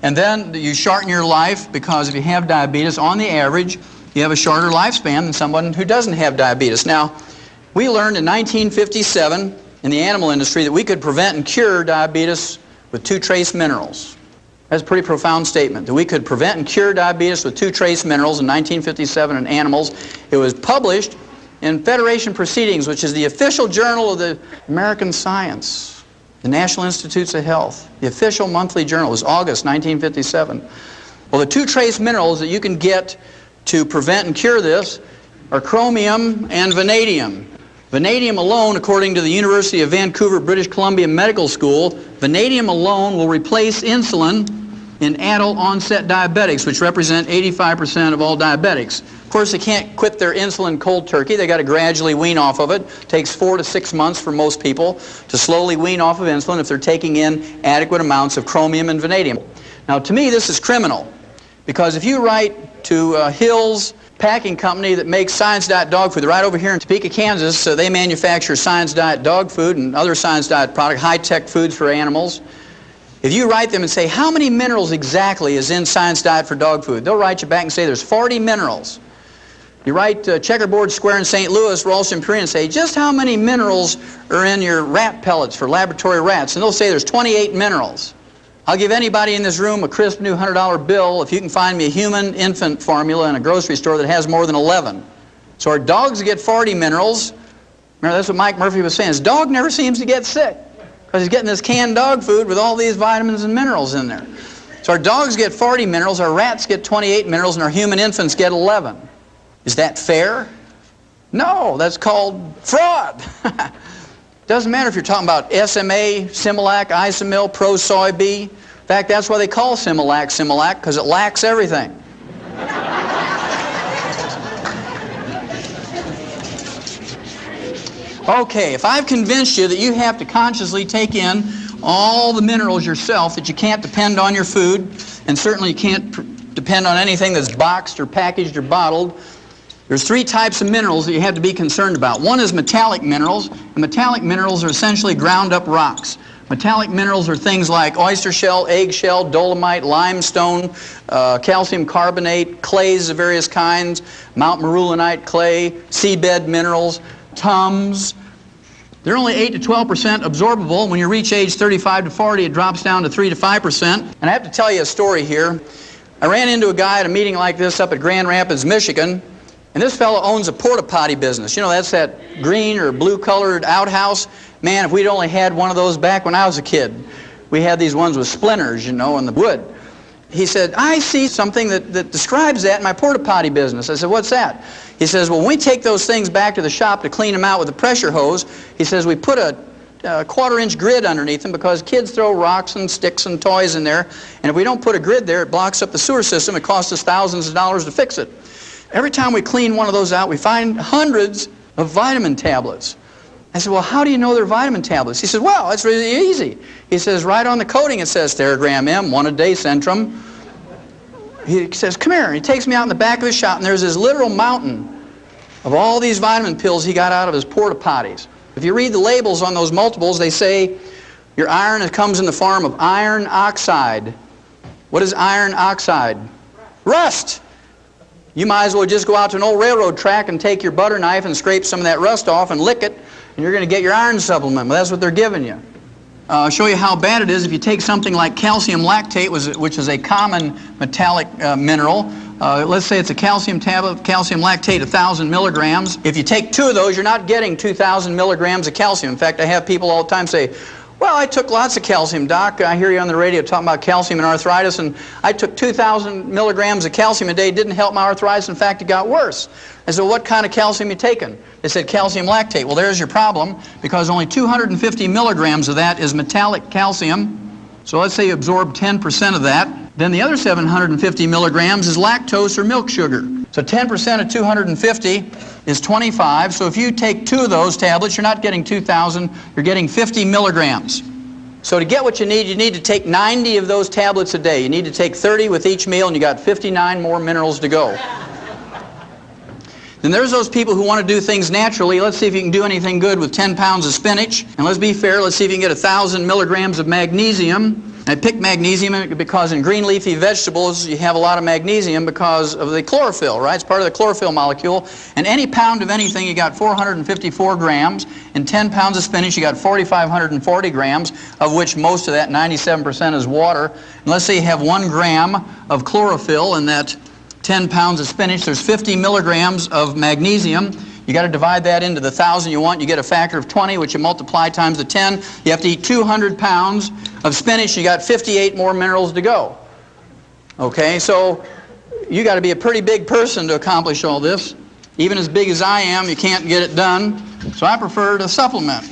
And then you shorten your life because if you have diabetes, on the average, you have a shorter lifespan than someone who doesn't have diabetes. Now, we learned in 1957 in the animal industry that we could prevent and cure diabetes with 2 trace minerals. That's a pretty profound statement, that we could prevent and cure diabetes with 2 trace minerals in 1957 in animals. It was published in Federation Proceedings, which is the official journal of the American Science, the National Institutes of Health. The official monthly journal was August 1957. Well, the 2 trace minerals that you can get to prevent and cure this are chromium and vanadium. Vanadium alone, according to the University of Vancouver, British Columbia Medical School, vanadium alone will replace insulin in adult onset diabetics, which represent 85% of all diabetics. Of course, they can't quit their insulin cold turkey. They got to gradually wean off of it. It takes 4 to 6 months for most people to slowly wean off of insulin if they're taking in adequate amounts of chromium and vanadium. Now, to me, this is criminal, because if you write to Hill's packing company that makes Science Diet dog food, they're right over here in Topeka, Kansas, so they manufacture Science Diet dog food and other Science Diet products, high-tech foods for animals. If you write them and say, how many minerals exactly is in Science Diet for dog food? They'll write you back and say there's 40 minerals. You write Checkerboard Square in St. Louis, Ralston, Purina, and say, just how many minerals are in your rat pellets for laboratory rats? And they'll say there's 28 minerals. I'll give anybody in this room a crisp new $100 bill if you can find me a human infant formula in a grocery store that has more than 11. So our dogs get 40 minerals. Remember, that's what Mike Murphy was saying. His dog never seems to get sick because he's getting this canned dog food with all these vitamins and minerals in there. So our dogs get 40 minerals, our rats get 28 minerals, and our human infants get 11. Is that fair? No, that's called fraud. Doesn't matter if you're talking about SMA, Similac, Isomil, Pro Soy B. In fact, that's why they call Similac Similac, because it lacks everything. Okay, if I've convinced you that you have to consciously take in all the minerals yourself, that you can't depend on your food, and certainly you can't depend on anything that's boxed or packaged or bottled, There's three types of minerals that you have to be concerned about. One is metallic minerals, and metallic minerals are essentially ground up rocks. Metallic minerals are things like oyster shell, egg shell, dolomite, limestone, calcium carbonate, clays of various kinds, Mount Marulanite clay, seabed minerals, tums. They're only 8 to 12% absorbable. When you reach age 35 to 40, it drops down to 3 to 5%. And I have to tell you a story here. I ran into a guy at a meeting like this up at Grand Rapids, Michigan, and this fellow owns a porta potty business. You know, that's that green or blue colored outhouse. Man, if we'd only had one of those back when I was a kid. We had these ones with splinters, you know, in the wood. He said, I see something that describes that in my porta potty business. I said, what's that? He says, well, when we take those things back to the shop to clean them out with a pressure hose, he says, we put a quarter-inch grid underneath them because kids throw rocks and sticks and toys in there, and if we don't put a grid there, it blocks up the sewer system. It costs us thousands of dollars to fix it. Every time we clean one of those out, we find hundreds of vitamin tablets. I said, well, how do you know they're vitamin tablets? He says, well, it's really easy. He says, right on the coating it says Theragram M, 1 a day Centrum. He says, come here. And he takes me out in the back of his shop, and there's this literal mountain of all these vitamin pills he got out of his porta potties. If you read the labels on those multiples, they say your iron comes in the form of iron oxide. What is iron oxide? Rust. You might as well just go out to an old railroad track and take your butter knife and scrape some of that rust off and lick it, and you're going to get your iron supplement. Well, that's what they're giving you. I'll show you how bad it is if you take something like calcium lactate, which is a common metallic mineral. Let's say it's a calcium tablet, calcium lactate, 1,000 milligrams. If you take 2 of those, you're not getting 2,000 milligrams of calcium. In fact, I have people all the time say, well, I took lots of calcium, Doc. I hear you on the radio talking about calcium and arthritis, and I took 2,000 milligrams of calcium a day. It didn't help my arthritis. In fact, it got worse. I said, well, what kind of calcium are you taking? They said calcium lactate. Well, there's your problem, because only 250 milligrams of that is metallic calcium. So let's say you absorb 10% of that. Then the other 750 milligrams is lactose or milk sugar. So 10% of 250 is 25. So if you take 2 of those tablets, you're not getting 2,000, you're getting 50 milligrams. So to get what you need to take 90 of those tablets a day. You need to take 30 with each meal, and you got 59 more minerals to go. Then there's those people who want to do things naturally. Let's see if you can do anything good with 10 pounds of spinach. And let's be fair, let's see if you can get 1,000 milligrams of magnesium. I picked magnesium because in green leafy vegetables you have a lot of magnesium because of the chlorophyll, right? It's part of the chlorophyll molecule. And any pound of anything, you got 454 grams. In 10 pounds of spinach, you got 4,540 grams, of which most of that, 97%, is water. And let's say you have 1 gram of chlorophyll in that 10 pounds of spinach. There's 50 milligrams of magnesium. You got to divide that into the 1,000 you want. You get a factor of 20, which you multiply times the 10. You have to eat 200 pounds of spinach. You got 58 more minerals to go. Okay, so you got to be a pretty big person to accomplish all this. Even as big as I am, you can't get it done. So I prefer to supplement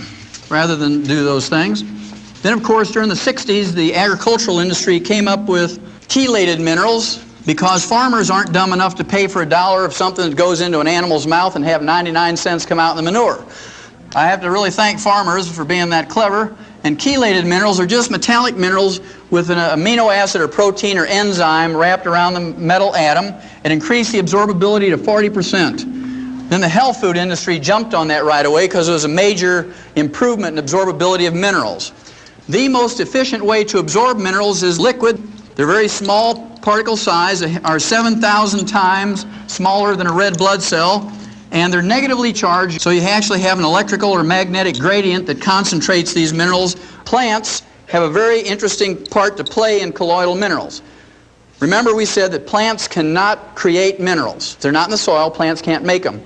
rather than do those things. Then, of course, during the 60s, the agricultural industry came up with chelated minerals, because farmers aren't dumb enough to pay for $1 of something that goes into an animal's mouth and have 99 cents come out in the manure. I have to really thank farmers for being that clever. And chelated minerals are just metallic minerals with an amino acid or protein or enzyme wrapped around the metal atom and increase the absorbability to 40%. Then the health food industry jumped on that right away because it was a major improvement in absorbability of minerals. The most efficient way to absorb minerals is liquid. They're very small particle size, are 7,000 times smaller than a red blood cell, and they're negatively charged, so you actually have an electrical or magnetic gradient that concentrates these minerals. Plants have a very interesting part to play in colloidal minerals. Remember, we said that plants cannot create minerals. If they're not in the soil, plants can't make them.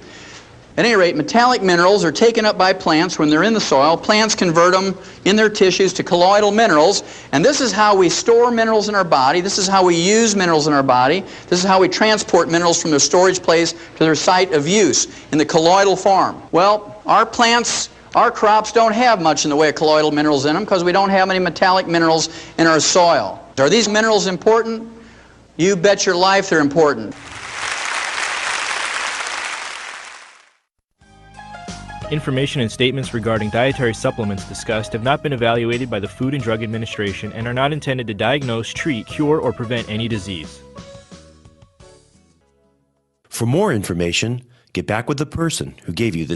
At any rate, metallic minerals are taken up by plants when they're in the soil. Plants convert them in their tissues to colloidal minerals, and this is how we store minerals in our body. This is how we use minerals in our body. This is how we transport minerals from their storage place to their site of use in the colloidal form. Well, our plants, our crops don't have much in the way of colloidal minerals in them because we don't have any metallic minerals in our soil. Are these minerals important? You bet your life they're important. Information and statements regarding dietary supplements discussed have not been evaluated by the Food and Drug Administration and are not intended to diagnose, treat, cure, or prevent any disease. For more information, Get back with the person who gave you this